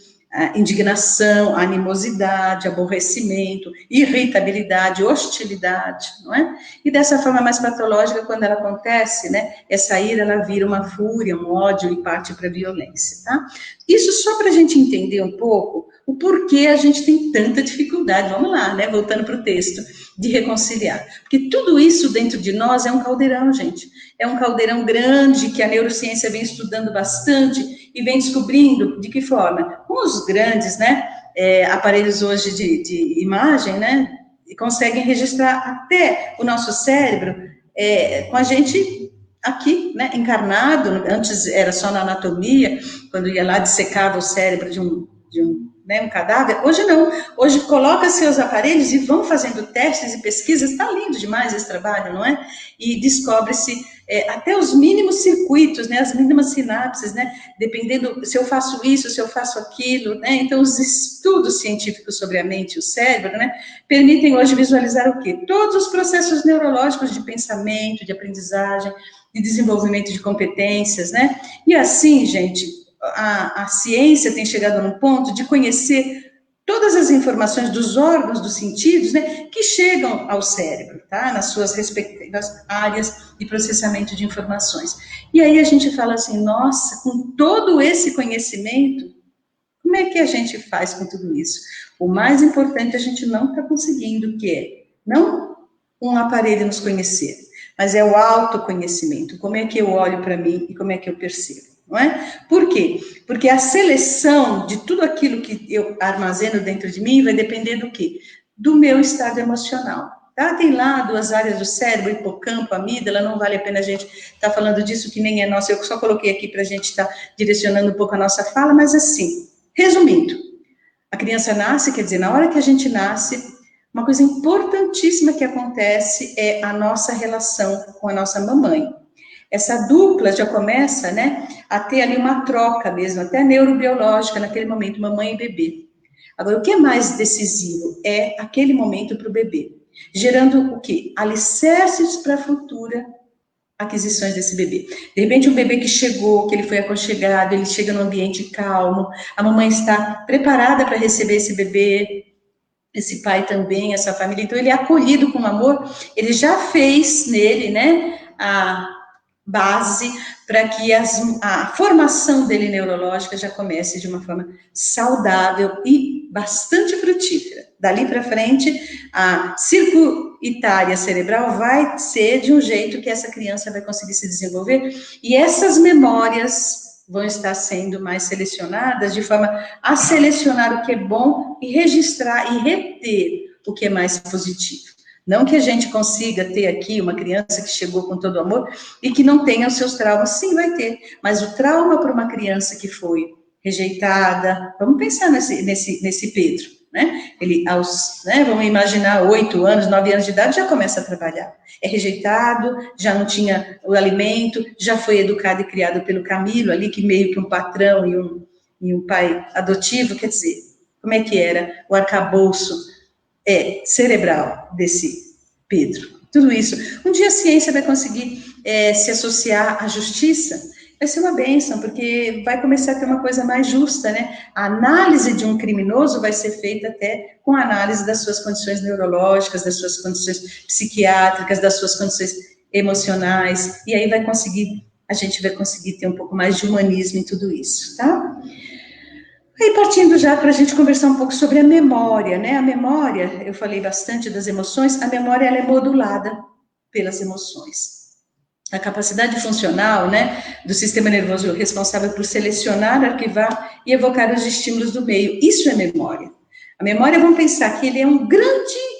Speaker 2: indignação, animosidade, aborrecimento, irritabilidade, hostilidade, não é? E dessa forma mais patológica, quando ela acontece, né, essa ira, ela vira uma fúria, um ódio e parte para a violência, tá? Isso só para a gente entender um pouco o porquê a gente tem tanta dificuldade, vamos lá, né, voltando para o texto, de reconciliar. Porque tudo isso dentro de nós é um caldeirão, gente. É um caldeirão grande que a neurociência vem estudando bastante e vem descobrindo de que forma, com os grandes, né, aparelhos hoje de imagem, né, conseguem registrar até o nosso cérebro com a gente aqui, né, encarnado. Antes era só na anatomia, quando ia lá dissecava o cérebro de um cadáver. Hoje não, hoje coloca seus aparelhos e vão fazendo testes e pesquisas. Está lindo demais esse trabalho, não é? E descobre-se até os mínimos circuitos, né, as mínimas sinapses, né, dependendo se eu faço isso, se eu faço aquilo, né, então os estudos científicos sobre a mente e o cérebro, né, permitem hoje visualizar o quê? Todos os processos neurológicos de pensamento, de aprendizagem, de desenvolvimento de competências, né, e assim, gente, a ciência tem chegado num ponto de conhecer todas as informações dos órgãos, dos sentidos, né, que chegam ao cérebro, tá? Nas suas respectivas áreas de processamento de informações. E aí a gente fala assim, nossa, com todo esse conhecimento, como é que a gente faz com tudo isso? O mais importante a gente não está conseguindo, que é não um aparelho nos conhecer, mas é o autoconhecimento. Como é que eu olho para mim e como é que eu percebo, não é? Por quê? Porque a seleção de tudo aquilo que eu armazeno dentro de mim vai depender do quê? Do meu estado emocional. Tá? Tem lá 2 áreas do cérebro, hipocampo, amígdala, não vale a pena a gente estar falando disso que nem é nosso, eu só coloquei aqui para a gente estar direcionando um pouco a nossa fala, mas assim, resumindo, a criança nasce, quer dizer, na hora que a gente nasce, uma coisa importantíssima que acontece é a nossa relação com a nossa mamãe. Essa dupla já começa, né, a ter ali uma troca mesmo, até neurobiológica naquele momento, mamãe e bebê. Agora, o que é mais decisivo é aquele momento para o bebê, gerando o quê? Alicerces para a futura aquisições desse bebê. De repente, um bebê que chegou, que ele foi aconchegado, ele chega num ambiente calmo, a mamãe está preparada para receber esse bebê, esse pai também, essa família, então ele é acolhido com amor, ele já fez nele, né, a base para que a formação dele neurológica já comece de uma forma saudável e bastante frutífera. Dali para frente, a circuitária cerebral vai ser de um jeito que essa criança vai conseguir se desenvolver e essas memórias vão estar sendo mais selecionadas de forma a selecionar o que é bom e registrar e reter o que é mais positivo. Não que a gente consiga ter aqui uma criança que chegou com todo amor e que não tenha os seus traumas. Sim, vai ter. Mas o trauma para uma criança que foi rejeitada, vamos pensar nesse Pedro, né? Ele, vamos imaginar, 8 anos, 9 anos de idade, já começa a trabalhar. É rejeitado, já não tinha o alimento, já foi educado e criado pelo Camilo ali, que meio que um patrão e um pai adotivo, quer dizer, como é que era o arcabouço cerebral desse Pedro. Tudo isso. Um dia a ciência vai conseguir se associar à justiça, vai ser uma bênção, porque vai começar a ter uma coisa mais justa, né? A análise de um criminoso vai ser feita até com a análise das suas condições neurológicas, das suas condições psiquiátricas, das suas condições emocionais, e aí a gente vai conseguir ter um pouco mais de humanismo em tudo isso, tá? Aí, partindo já para a gente conversar um pouco sobre a memória, né? A memória, eu falei bastante das emoções, a memória ela é modulada pelas emoções. A capacidade funcional, né, do sistema nervoso responsável por selecionar, arquivar e evocar os estímulos do meio, isso é memória. A memória, vamos pensar que ele é um grande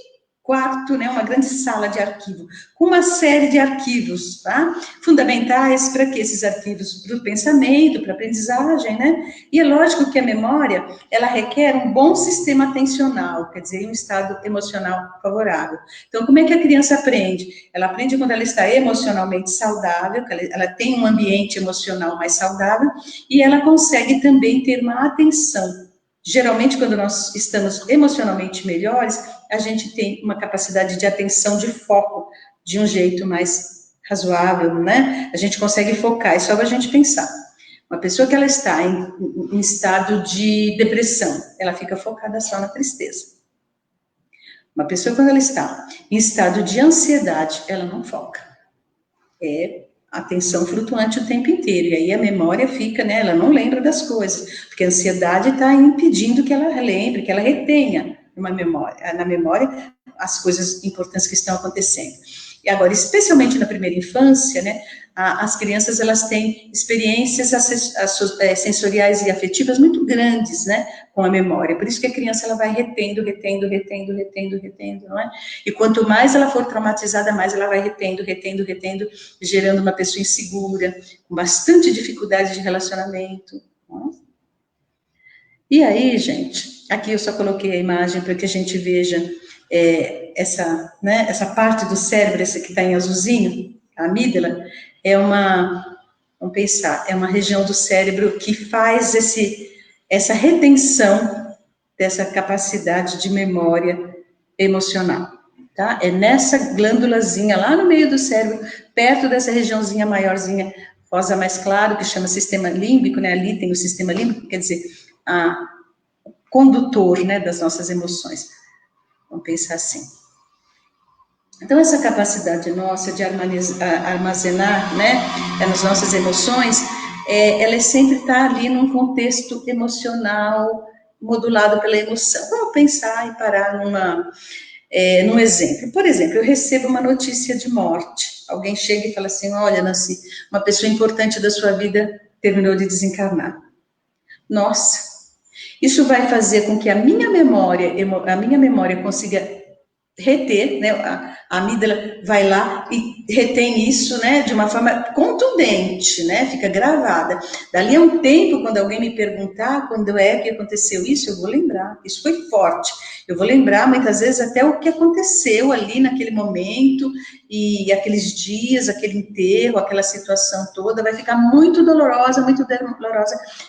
Speaker 2: quarto, né, uma grande sala de arquivo, com uma série de arquivos, tá? Fundamentais para que esses arquivos, para o pensamento, para a aprendizagem, né? E é lógico que a memória, ela requer um bom sistema atencional, quer dizer, um estado emocional favorável. Então, como é que a criança aprende? Ela aprende quando ela está emocionalmente saudável, ela tem um ambiente emocional mais saudável, e ela consegue também ter uma atenção. Geralmente, quando nós estamos emocionalmente melhores, a gente tem uma capacidade de atenção, de foco, de um jeito mais razoável, né? A gente consegue focar, é só a gente pensar. Uma pessoa que ela está em estado de depressão, ela fica focada só na tristeza. Uma pessoa, quando ela está em estado de ansiedade, ela não foca. É atenção flutuante o tempo inteiro, e aí a memória fica, né, ela não lembra das coisas, porque a ansiedade está impedindo que ela lembre, que ela retenha na memória as coisas importantes que estão acontecendo. E agora, especialmente na primeira infância, né, as crianças, elas têm experiências sensoriais e afetivas muito grandes, né, com a memória, por isso que a criança, ela vai retendo, não é? E quanto mais ela for traumatizada, mais ela vai retendo, gerando uma pessoa insegura, com bastante dificuldade de relacionamento, não é? E aí, gente, aqui eu só coloquei a imagem para que a gente veja essa parte do cérebro, essa que está em azulzinho, a amígdala, vamos pensar, é uma região do cérebro que faz essa retenção dessa capacidade de memória emocional, tá? É nessa glândulazinha lá no meio do cérebro, perto dessa regiãozinha maiorzinha, rosa mais claro, que chama sistema límbico, né? Ali tem o sistema límbico, quer dizer, condutor, né, das nossas emoções. Vamos pensar assim. Então, essa capacidade nossa de armazenar, né, as nossas emoções, ela sempre está ali num contexto emocional, modulado pela emoção. Vamos pensar e parar num exemplo. Por exemplo, eu recebo uma notícia de morte. Alguém chega e fala assim, olha, Nancy, uma pessoa importante da sua vida terminou de desencarnar. Nossa, isso vai fazer com que a minha memória consiga reter, né, a amígdala vai lá e retém isso, né, de uma forma contundente, né, fica gravada. Dali a um tempo, quando alguém me perguntar quando é que aconteceu isso, eu vou lembrar, isso foi forte. Eu vou lembrar muitas vezes até o que aconteceu ali naquele momento, e aqueles dias, aquele enterro, aquela situação toda, vai ficar muito dolorosa.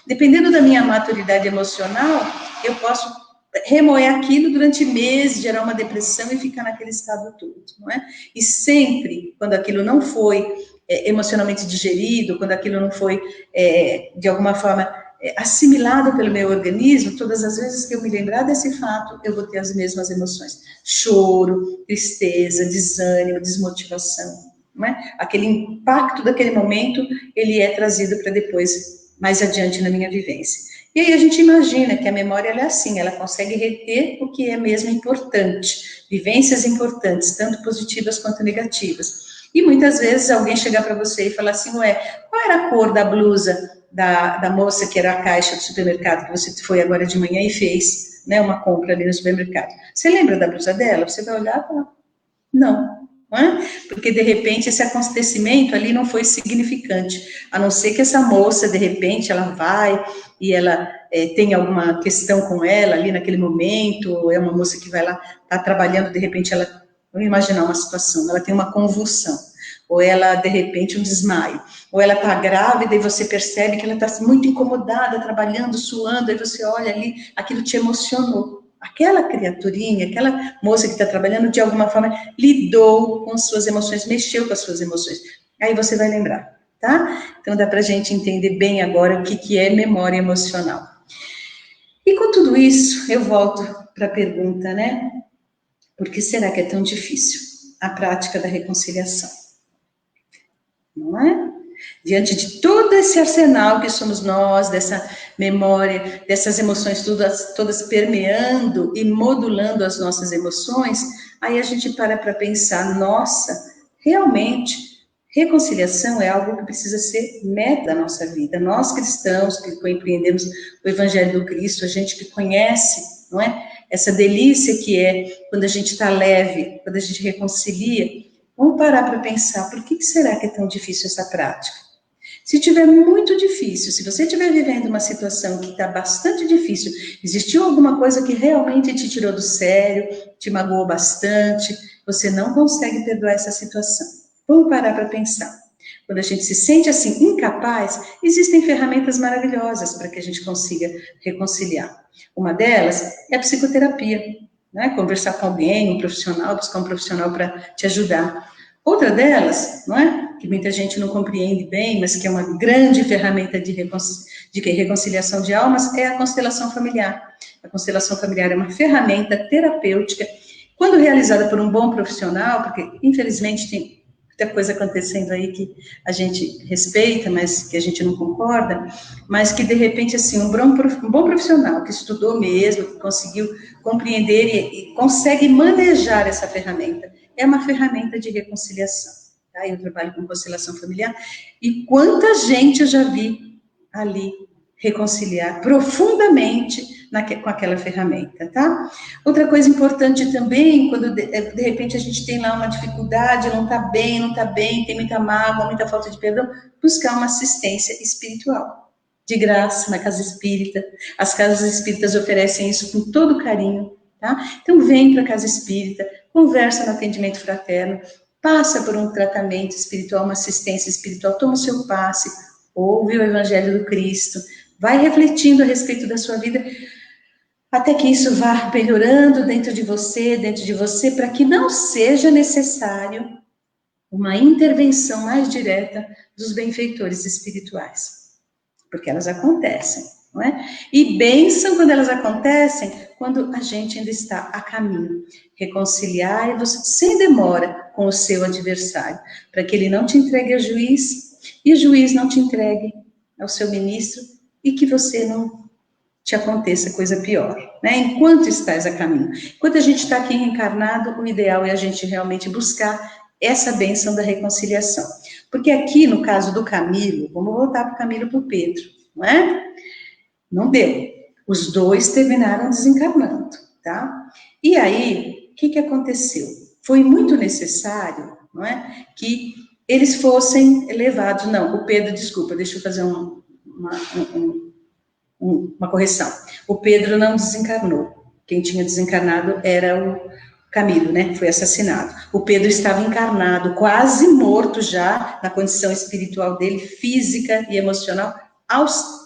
Speaker 2: Dependendo da minha maturidade emocional, eu posso remoer aquilo durante meses, gerar uma depressão e ficar naquele estado todo, não é? E sempre, quando aquilo não foi emocionalmente digerido, quando aquilo não foi, de alguma forma, assimilado pelo meu organismo, todas as vezes que eu me lembrar desse fato, eu vou ter as mesmas emoções. Choro, tristeza, desânimo, desmotivação, não é? Aquele impacto daquele momento, ele é trazido para depois, mais adiante na minha vivência. E aí a gente imagina que a memória ela é assim, ela consegue reter o que é mesmo importante, vivências importantes, tanto positivas quanto negativas. E muitas vezes alguém chegar para você e falar assim, ué, qual era a cor da blusa da moça que era a caixa do supermercado, que você foi agora de manhã e fez, né, uma compra ali no supermercado? Você lembra da blusa dela? Você vai olhar e falar, não. Porque de repente esse acontecimento ali não foi significante, a não ser que essa moça de repente ela vai e ela tem alguma questão com ela ali naquele momento, ou é uma moça que vai lá, está trabalhando, de repente ela, vamos imaginar uma situação, ela tem uma convulsão, ou ela de repente um desmaio, ou ela está grávida e você percebe que ela está muito incomodada, trabalhando, suando, aí você olha ali, aquilo te emocionou. Aquela criaturinha, aquela moça que está trabalhando, de alguma forma, lidou com suas emoções, mexeu com as suas emoções. Aí você vai lembrar, tá? Então dá para a gente entender bem agora o que é memória emocional. E com tudo isso, eu volto para a pergunta, né? Por que será que é tão difícil a prática da reconciliação? Não é? Diante de todo esse arsenal que somos nós, dessa memória, dessas emoções todas permeando e modulando as nossas emoções, aí a gente para pensar, nossa, realmente, reconciliação é algo que precisa ser meta da nossa vida. Nós cristãos que compreendemos o Evangelho do Cristo, a gente que conhece, não é? Essa delícia que é quando a gente está leve, quando a gente reconcilia, vamos parar para pensar, por que será que é tão difícil essa prática? Se tiver muito difícil, se você estiver vivendo uma situação que está bastante difícil, existiu alguma coisa que realmente te tirou do sério, te magoou bastante, você não consegue perdoar essa situação. Vamos parar para pensar. Quando a gente se sente assim, incapaz, existem ferramentas maravilhosas para que a gente consiga reconciliar. Uma delas é a psicoterapia, né? Conversar com alguém, um profissional, buscar um profissional para te ajudar. Outra delas, não é? Que muita gente não compreende bem, mas que é uma grande ferramenta de reconciliação de almas, é a constelação familiar. A constelação familiar é uma ferramenta terapêutica, quando realizada por um bom profissional, porque infelizmente tem muita coisa acontecendo aí que a gente respeita, mas que a gente não concorda, mas que de repente, assim, um bom profissional que estudou mesmo, que conseguiu compreender e consegue manejar essa ferramenta, é uma ferramenta de reconciliação. Tá? Eu trabalho com constelação familiar, e quanta gente eu já vi ali reconciliar profundamente com aquela ferramenta, tá? Outra coisa importante também, quando de repente a gente tem lá uma dificuldade, não tá bem, tem muita mágoa, muita falta de perdão, buscar uma assistência espiritual, de graça, na casa espírita. As casas espíritas oferecem isso com todo carinho, tá? Então vem para a casa espírita, conversa no atendimento fraterno, passa por um tratamento espiritual, uma assistência espiritual, toma o seu passe, ouve o Evangelho do Cristo, vai refletindo a respeito da sua vida, até que isso vá melhorando dentro de você, para que não seja necessário uma intervenção mais direta dos benfeitores espirituais, porque elas acontecem, não é? E bênção, quando elas acontecem, quando a gente ainda está a caminho. Reconciliai-vos sem demora com o seu adversário, para que ele não te entregue ao juiz, e o juiz não te entregue ao seu ministro, e que você não te aconteça coisa pior, né? Enquanto estás a caminho. Enquanto a gente está aqui reencarnado, o ideal é a gente realmente buscar essa bênção da reconciliação. Porque aqui, no caso do Camilo, vamos voltar para o Camilo e para o Pedro, não é? Não deu. Os dois terminaram desencarnando, tá? E aí, o que aconteceu? Foi muito necessário, não é? Que eles fossem levados. Não, o Pedro, desculpa, deixa eu fazer uma correção. O Pedro não desencarnou. Quem tinha desencarnado era o Camilo, né? Foi assassinado. O Pedro estava encarnado, quase morto já, na condição espiritual dele, física e emocional, aos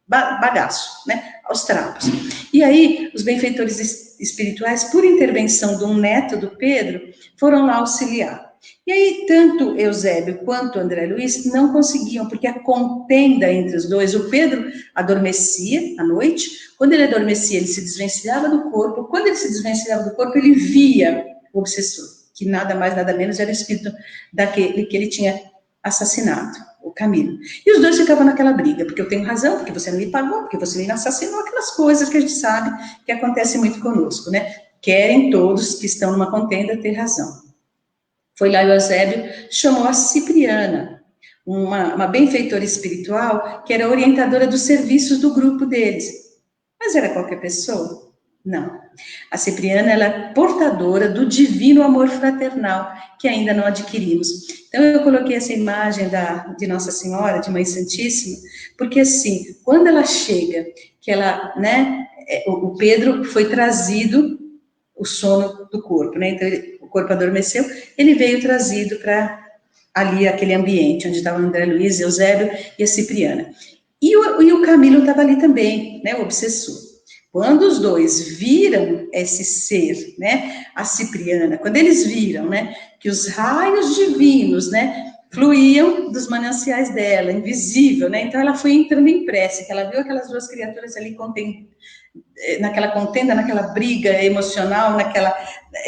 Speaker 2: bagaço, né? Aos trapos. E aí, os benfeitores espirituais, por intervenção de um neto do Pedro, foram lá auxiliar. E aí, tanto Eusébio quanto André Luiz não conseguiam, porque a contenda entre os dois, o Pedro adormecia à noite, quando ele adormecia, ele se desvencilhava do corpo, quando ele se desvencilhava do corpo, ele via o obsessor, que nada mais, nada menos era o espírito daquele que ele tinha assassinado, o Camilo. E os dois ficavam naquela briga, porque eu tenho razão, porque você não me pagou, porque você me assassinou, aquelas coisas que a gente sabe que acontecem muito conosco, né? Querem todos que estão numa contenda ter razão. Foi lá o Eusébio, chamou a Cipriana, uma benfeitora espiritual, que era orientadora dos serviços do grupo deles. Mas era qualquer pessoa? Não. A Cipriana, ela é portadora do divino amor fraternal, que ainda não adquirimos. Então, eu coloquei essa imagem de Nossa Senhora, de Mãe Santíssima, porque assim, quando ela chega, que ela, né, o Pedro foi trazido, o sono do corpo, né, então o corpo adormeceu, ele veio trazido para ali, aquele ambiente, onde estava o André Luiz, Eusébio e a Cipriana. E o Camilo estava ali também, né, o obsessor. Quando os dois viram esse ser, né, a Cipriana, quando eles viram, né, que os raios divinos, né, fluíam dos mananciais dela, invisível, né, então ela foi entrando em prece, que ela viu aquelas duas criaturas ali naquela contenda, naquela briga emocional, naquela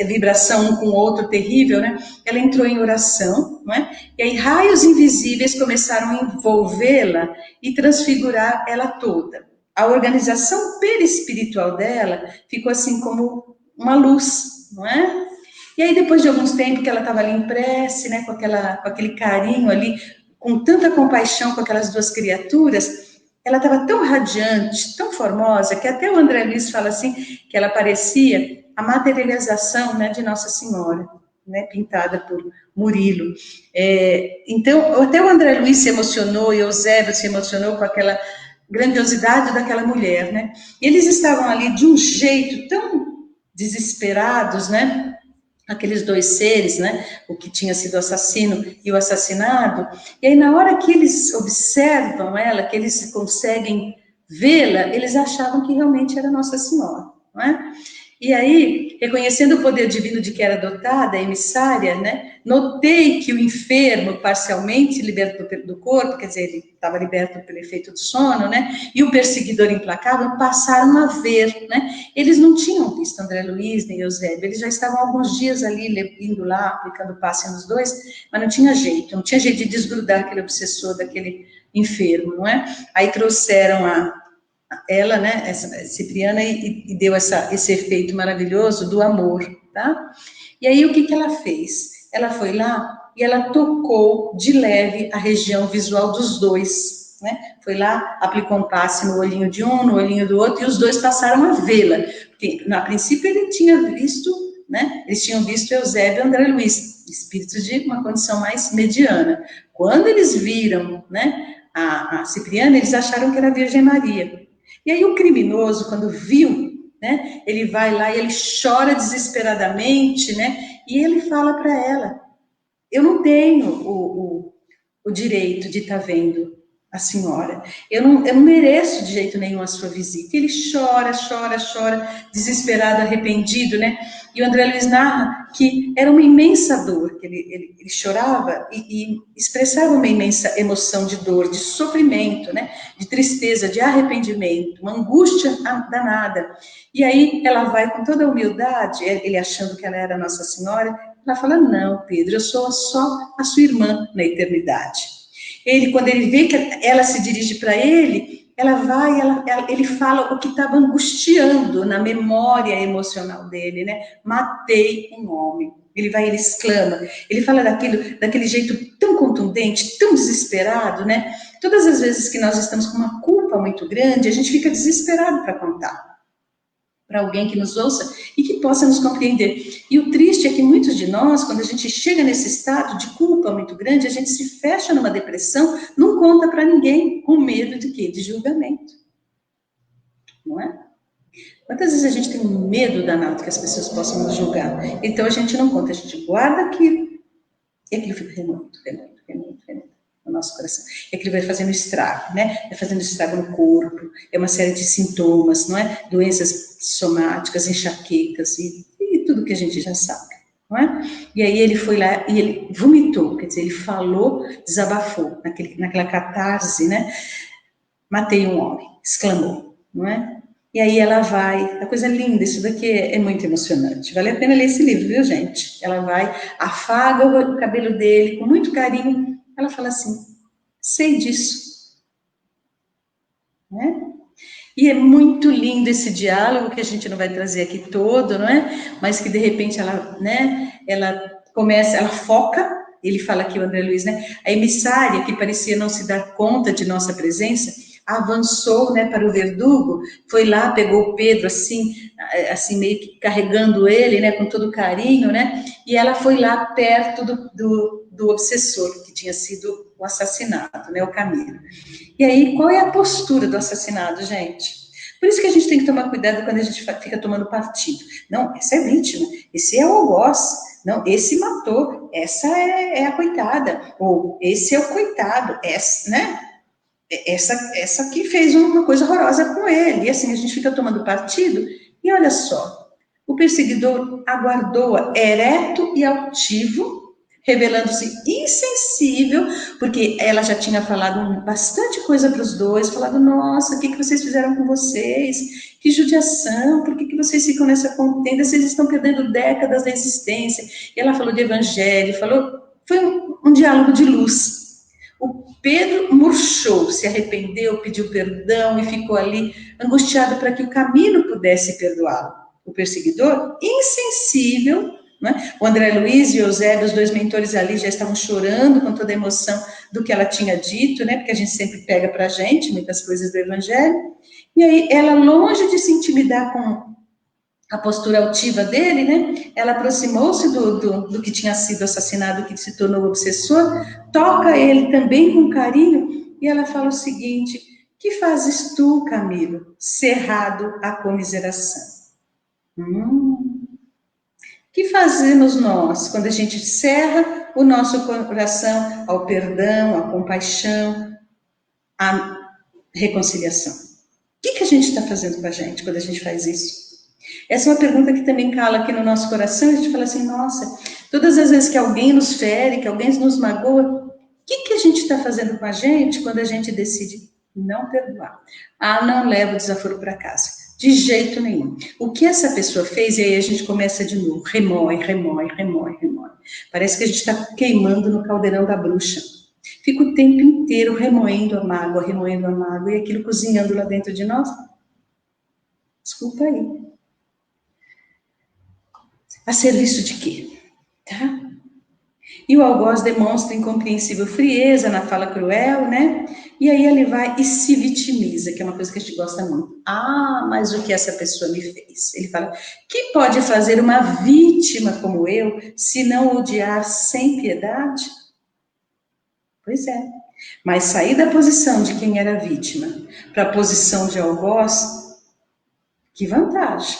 Speaker 2: vibração um com o outro terrível, né, ela entrou em oração, né, e aí raios invisíveis começaram a envolvê-la e transfigurar ela toda. A organização perispiritual dela ficou assim como uma luz, não é? E aí, depois de alguns tempos que ela estava ali em prece, né, com aquele carinho ali, com tanta compaixão com aquelas duas criaturas, ela estava tão radiante, tão formosa, que até o André Luiz fala assim, que ela parecia a materialização, né, de Nossa Senhora, né, pintada por Murilo. Então, até o André Luiz se emocionou, e o Eusébio se emocionou com aquela grandiosidade daquela mulher, né? E eles estavam ali de um jeito tão desesperados, né? Aqueles dois seres, né? O que tinha sido assassino e o assassinado. E aí, na hora que eles observam ela, que eles conseguem vê-la, eles achavam que realmente era Nossa Senhora, não é? E aí, reconhecendo o poder divino de que era dotada, a emissária, né, notei que o enfermo, parcialmente liberto do corpo, quer dizer, ele estava liberto pelo efeito do sono, né, e o perseguidor implacável passaram a ver, né, eles não tinham visto André Luiz nem Eusébio, eles já estavam alguns dias ali, indo lá, aplicando passe nos dois, mas não tinha jeito de desgrudar aquele obsessor daquele enfermo, não é? Aí trouxeram ela, né, essa Cipriana, e deu esse efeito maravilhoso do amor, tá? E aí, o que ela fez? Ela foi lá e ela tocou de leve a região visual dos dois, né? Foi lá, aplicou um passe no olhinho de um, no olhinho do outro, e os dois passaram a vê-la, porque, a princípio, ele tinha visto, né? Eles tinham visto Eusébio e André Luiz, espíritos de uma condição mais mediana. Quando eles viram, né, a Cipriana, eles acharam que era a Virgem Maria. E aí o criminoso, quando viu, né, ele vai lá e ele chora desesperadamente, né, e ele fala para ela, eu não tenho o direito de estar vendo a senhora. Eu não mereço de jeito nenhum a sua visita. Ele chora, chora, chora, desesperado, arrependido, né? E o André Luiz narra que era uma imensa dor, que ele chorava e expressava uma imensa emoção de dor, de sofrimento, né? De tristeza, de arrependimento, uma angústia danada. E aí ela vai com toda a humildade, ele achando que ela era Nossa Senhora, ela fala, não, Pedro, eu sou só a sua irmã na eternidade. Ele, quando ele vê que ela se dirige para ele, ela vai, ele fala o que estava angustiando na memória emocional dele, né? Matei um homem. Ele vai, ele exclama, ele fala daquele jeito tão contundente, tão desesperado, né? Todas as vezes que nós estamos com uma culpa muito grande, a gente fica desesperado para contar para alguém que nos ouça e que possa nos compreender. E o triste é que muitos de nós, quando a gente chega nesse estado de culpa muito grande, a gente se fecha numa depressão, não conta para ninguém, com medo de quê? De julgamento. Não é? Quantas vezes a gente tem um medo danado que as pessoas possam nos julgar? Então a gente não conta, a gente guarda aquilo e aquilo fica remoendo no nosso coração. E aquilo vai fazendo estrago, né? Vai fazendo estrago no corpo, é uma série de sintomas, não é? Doenças somáticas, enxaquecas e tudo que a gente já sabe, não é? E aí ele foi lá e ele vomitou, quer dizer, ele falou, desabafou, naquela catarse, né? Matei um homem, exclamou, não é? E aí ela vai, a coisa linda, isso daqui é muito emocionante, vale a pena ler esse livro, viu, gente? Ela vai, afaga o cabelo dele com muito carinho, ela fala assim, sei disso, né? E é muito lindo esse diálogo, que a gente não vai trazer aqui todo, não é? Mas que de repente ela, né, ela começa, ela foca, ele fala aqui o André Luiz, né? A emissária, que parecia não se dar conta de nossa presença, avançou, né, para o verdugo, foi lá, pegou o Pedro assim meio que carregando ele, né, com todo carinho, né? E ela foi lá perto do obsessor, que tinha sido o assassinado, né, o Camilo. E aí, qual é a postura do assassinado, gente? Por isso que a gente tem que tomar cuidado quando a gente fica tomando partido. Não, essa é vítima, esse é o algoz, não, esse matou, essa é a coitada, ou esse é o coitado, essa, né? Essa que fez uma coisa horrorosa com ele. E assim, a gente fica tomando partido, e olha só, o perseguidor aguardou-a ereto e altivo, revelando-se insensível, porque ela já tinha falado bastante coisa para os dois, falado, nossa, o que vocês fizeram com vocês? Que judiação, por que vocês ficam nessa contenda? Vocês estão perdendo décadas da existência. E ela falou de evangelho, foi um diálogo de luz. O Pedro murchou, se arrependeu, pediu perdão e ficou ali angustiado para que o Camilo pudesse perdoá-lo. O perseguidor, insensível, né? O André Luiz e o Eusébio, os dois mentores ali, já estavam chorando com toda a emoção do que ela tinha dito, né? Porque a gente sempre pega para a gente muitas coisas do Evangelho. E aí ela, longe de se intimidar com a postura altiva dele, né? Ela aproximou-se do que tinha sido assassinado, que se tornou obsessor, toca ele também com carinho, e ela fala o seguinte, que fazes tu, Camilo, cerrado à comiseração? Que fazemos nós quando a gente cerra o nosso coração ao perdão, à compaixão, à reconciliação? O que a gente está fazendo com a gente quando a gente faz isso? Essa é uma pergunta que também cala aqui no nosso coração, a gente fala assim, nossa, todas as vezes que alguém nos fere, que alguém nos magoa, o que a gente está fazendo com a gente quando a gente decide não perdoar? Ah, não leva o desaforo para casa. De jeito nenhum. O que essa pessoa fez, e aí a gente começa de novo, remói. Parece que a gente está queimando no caldeirão da bruxa. Fica o tempo inteiro remoendo a mágoa, e aquilo cozinhando lá dentro de nós. Desculpa aí. A serviço de quê? Tá? E o algoz demonstra incompreensível frieza na fala cruel, né? E aí ele vai e se vitimiza, que é uma coisa que a gente gosta muito. Ah, mas o que essa pessoa me fez? Ele fala, que pode fazer uma vítima como eu, se não odiar sem piedade? Pois é. Mas sair da posição de quem era vítima para a posição de algoz, que vantagem.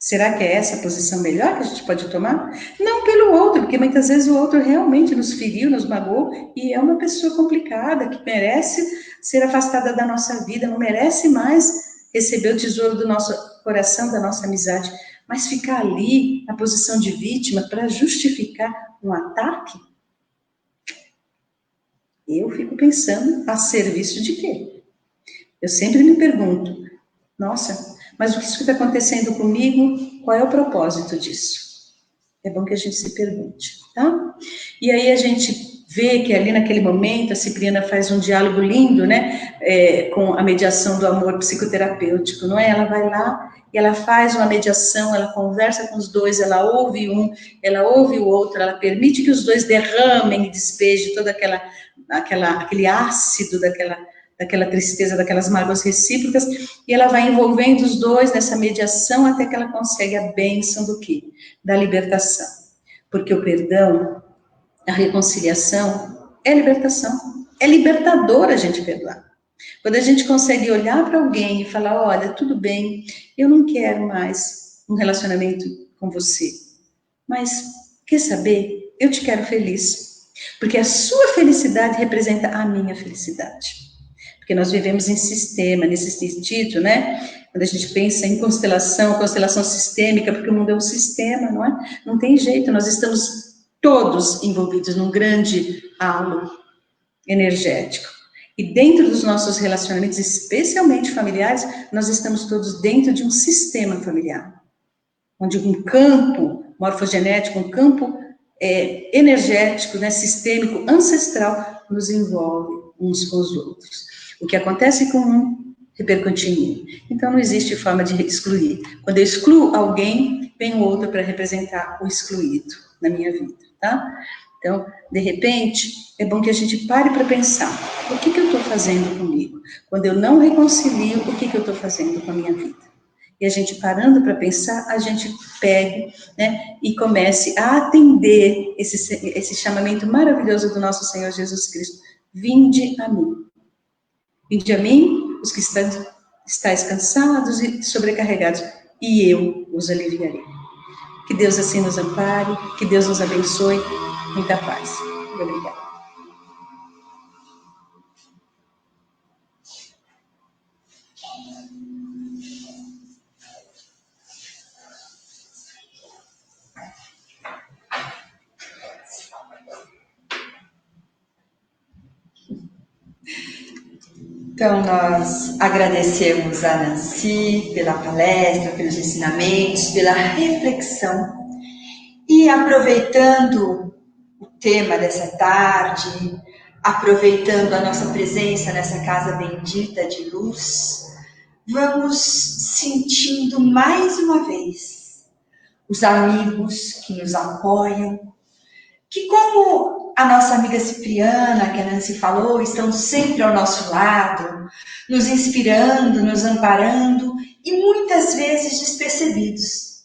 Speaker 2: Será que é essa a posição melhor que a gente pode tomar? Não pelo outro, porque muitas vezes o outro realmente nos feriu, nos magoou, e é uma pessoa complicada, que merece ser afastada da nossa vida, não merece mais receber o tesouro do nosso coração, da nossa amizade, mas ficar ali, na posição de vítima, para justificar um ataque? Eu fico pensando, a serviço de quê? Eu sempre me pergunto, nossa, mas o que está acontecendo comigo? Qual é o propósito disso? É bom que a gente se pergunte, tá? E aí a gente vê que ali naquele momento a Cipriana faz um diálogo lindo, né? Com a mediação do amor psicoterapêutico, não é? Ela vai lá e ela faz uma mediação, ela conversa com os dois, ela ouve um, ela ouve o outro, ela permite que os dois derramem e despejem todo aquele ácido daquela tristeza, daquelas mágoas recíprocas, e ela vai envolvendo os dois nessa mediação até que ela consegue a bênção do quê? Da libertação. Porque o perdão, a reconciliação, é libertação. É libertador a gente perdoar. Quando a gente consegue olhar para alguém e falar, olha, tudo bem, eu não quero mais um relacionamento com você, mas quer saber? Eu te quero feliz, porque a sua felicidade representa a minha felicidade. Porque nós vivemos em sistema, nesse sentido, né? Quando a gente pensa em constelação sistêmica, porque o mundo é um sistema, não é? Não tem jeito, nós estamos todos envolvidos num grande halo energético. E dentro dos nossos relacionamentos, especialmente familiares, nós estamos todos dentro de um sistema familiar, onde um campo morfogenético, um campo energético, né, sistêmico, ancestral, nos envolve uns com os outros. O que acontece com um, repercute em mim. Então, não existe forma de excluir. Quando eu excluo alguém, vem o outro para representar o excluído na minha vida, tá? Então, de repente, é bom que a gente pare para pensar, o que eu estou fazendo comigo? Quando eu não reconcilio, o que eu estou fazendo com a minha vida? E a gente parando para pensar, a gente pegue, né, e comece a atender esse chamamento maravilhoso do nosso Senhor Jesus Cristo. Vinde a mim. Vinde a mim, os que estáis cansados e sobrecarregados, e eu os aliviarei. Que Deus assim nos ampare, que Deus nos abençoe. Muita paz. Muito obrigada.
Speaker 3: Então, nós agradecemos a Nancy pela palestra, pelos ensinamentos, pela reflexão. E aproveitando o tema dessa tarde, aproveitando a nossa presença nessa casa bendita de luz, vamos sentindo mais uma vez os amigos que nos apoiam, que como a nossa amiga Cipriana, que a Nancy falou, estão sempre ao nosso lado, nos inspirando, nos amparando e muitas vezes despercebidos.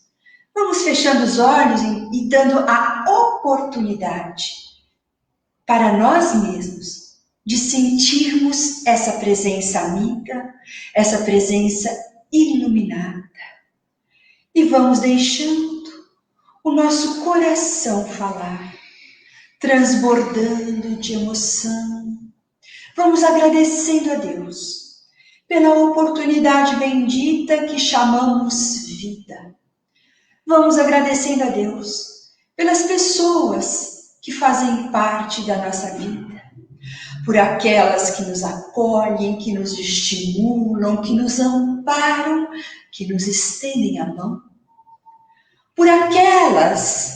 Speaker 3: Vamos fechando os olhos e dando a oportunidade para nós mesmos de sentirmos essa presença amiga, essa presença iluminada. E vamos deixando o nosso coração falar, transbordando de emoção. Vamos agradecendo a Deus pela oportunidade bendita que chamamos vida. Vamos agradecendo a Deus pelas pessoas que fazem parte da nossa vida, por aquelas que nos acolhem, que nos estimulam, que nos amparam, que nos estendem a mão, por aquelas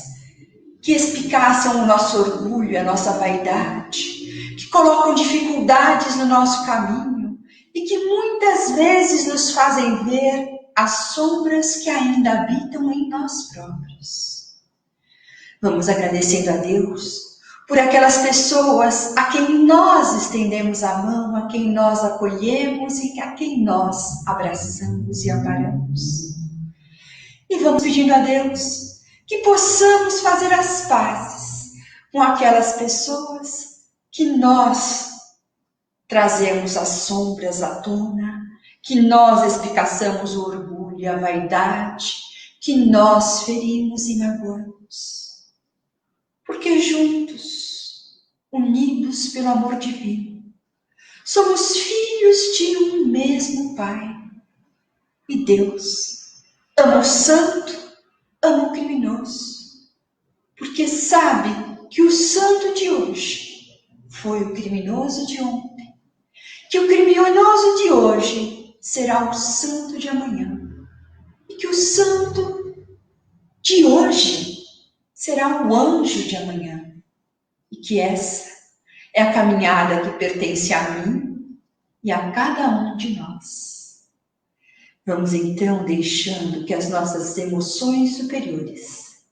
Speaker 3: que espicaçam o nosso orgulho, a nossa vaidade, que colocam dificuldades no nosso caminho e que muitas vezes nos fazem ver as sombras que ainda habitam em nós próprios. Vamos agradecendo a Deus por aquelas pessoas a quem nós estendemos a mão, a quem nós acolhemos e a quem nós abraçamos e amparamos. E vamos pedindo a Deus que possamos fazer as pazes com aquelas pessoas que nós trazemos as sombras à tona, que nós espicaçamos o orgulho e a vaidade, que nós ferimos e magoamos. Porque juntos, unidos pelo amor divino, somos filhos de um mesmo Pai. E Deus ama o santo, ama o criminoso, porque sabe que o santo de hoje foi o criminoso de ontem, que o criminoso de hoje será o santo de amanhã, e que o santo de hoje será o anjo de amanhã, e que essa é a caminhada que pertence a mim e a cada um de nós. Vamos então deixando que as nossas emoções superiores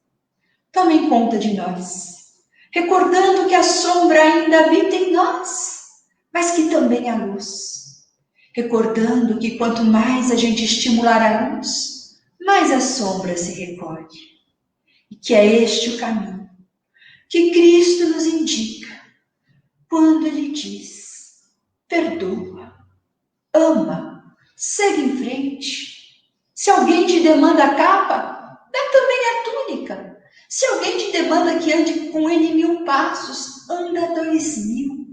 Speaker 3: tomem conta de nós, recordando que a sombra ainda habita em nós, mas que também há luz. Recordando que quanto mais a gente estimular a luz, mais a sombra se recolhe. E que é este o caminho que Cristo nos indica quando Ele diz: perdoa, ama, segue em frente. Se alguém te demanda a capa, dá também a túnica. Se alguém te demanda que ande com ele 1000 passos, anda 2000.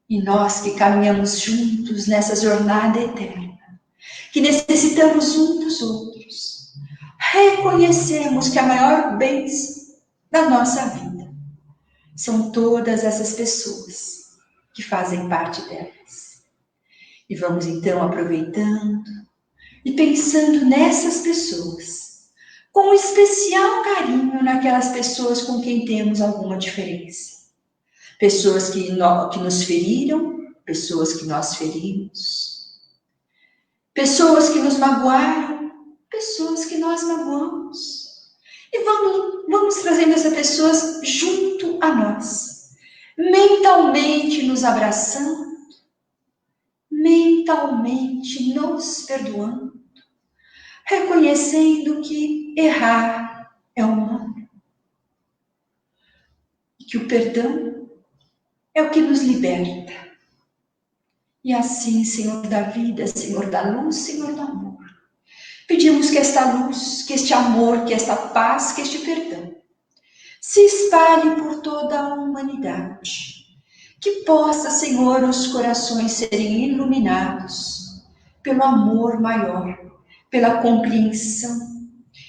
Speaker 3: E nós que caminhamos juntos nessa jornada eterna, que necessitamos uns dos outros, reconhecemos que a maior bênção da nossa vida são todas essas pessoas que fazem parte delas. E vamos então aproveitando e pensando nessas pessoas, com especial carinho naquelas pessoas com quem temos alguma diferença. Pessoas que nos feriram, pessoas que nós ferimos, pessoas que nos magoaram, pessoas que nós magoamos. E vamos trazendo essas pessoas junto a nós, mentalmente nos abraçando, mentalmente nos perdoando, reconhecendo que errar é humano e que o perdão é o que nos liberta. E assim, Senhor da vida, Senhor da luz, Senhor do amor, pedimos que esta luz, que este amor, que esta paz, que este perdão se espalhe por toda a humanidade. Que possa, Senhor, os corações serem iluminados pelo amor maior, pela compreensão,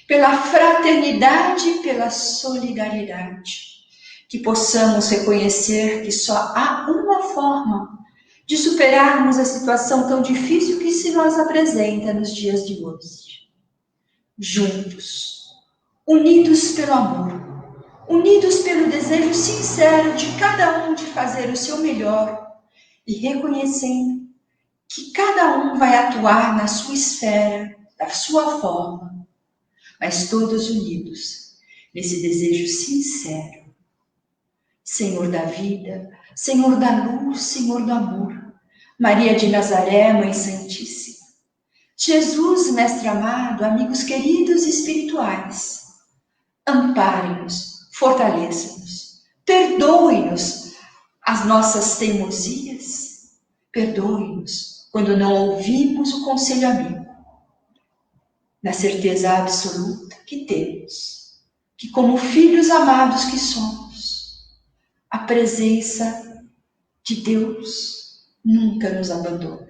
Speaker 3: pela fraternidade e pela solidariedade. Que possamos reconhecer que só há uma forma de superarmos a situação tão difícil que se nos apresenta nos dias de hoje. Juntos, unidos pelo amor, unidos pelo desejo sincero de cada um de fazer o seu melhor e reconhecendo que cada um vai atuar na sua esfera, da sua forma, mas todos unidos nesse desejo sincero. Senhor da vida, Senhor da luz, Senhor do amor, Maria de Nazaré, Mãe Santíssima, Jesus, Mestre amado, amigos queridos e espirituais, ampare-nos, fortaleça-nos, perdoe-nos as nossas teimosias, perdoe-nos quando não ouvimos o conselho amigo, na certeza absoluta que temos, que como filhos amados que somos, a presença de Deus nunca nos abandona.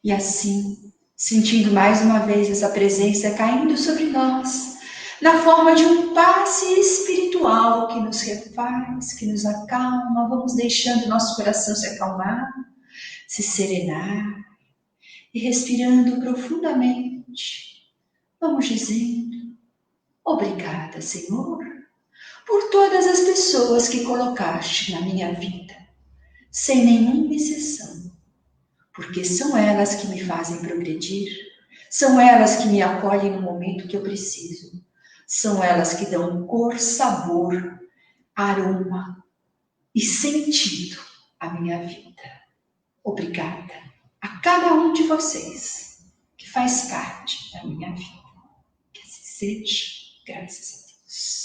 Speaker 3: E assim, sentindo mais uma vez essa presença caindo sobre nós, na forma de um passe espiritual que nos refaz, que nos acalma, vamos deixando nosso coração se acalmar, se serenar, e respirando profundamente, vamos dizendo: obrigada, Senhor, por todas as pessoas que colocaste na minha vida, sem nenhuma exceção, porque são elas que me fazem progredir, são elas que me acolhem no momento que eu preciso, são elas que dão cor, sabor, aroma e sentido à minha vida. Obrigada a cada um de vocês que faz parte da minha vida. Que assim seja, graças a Deus.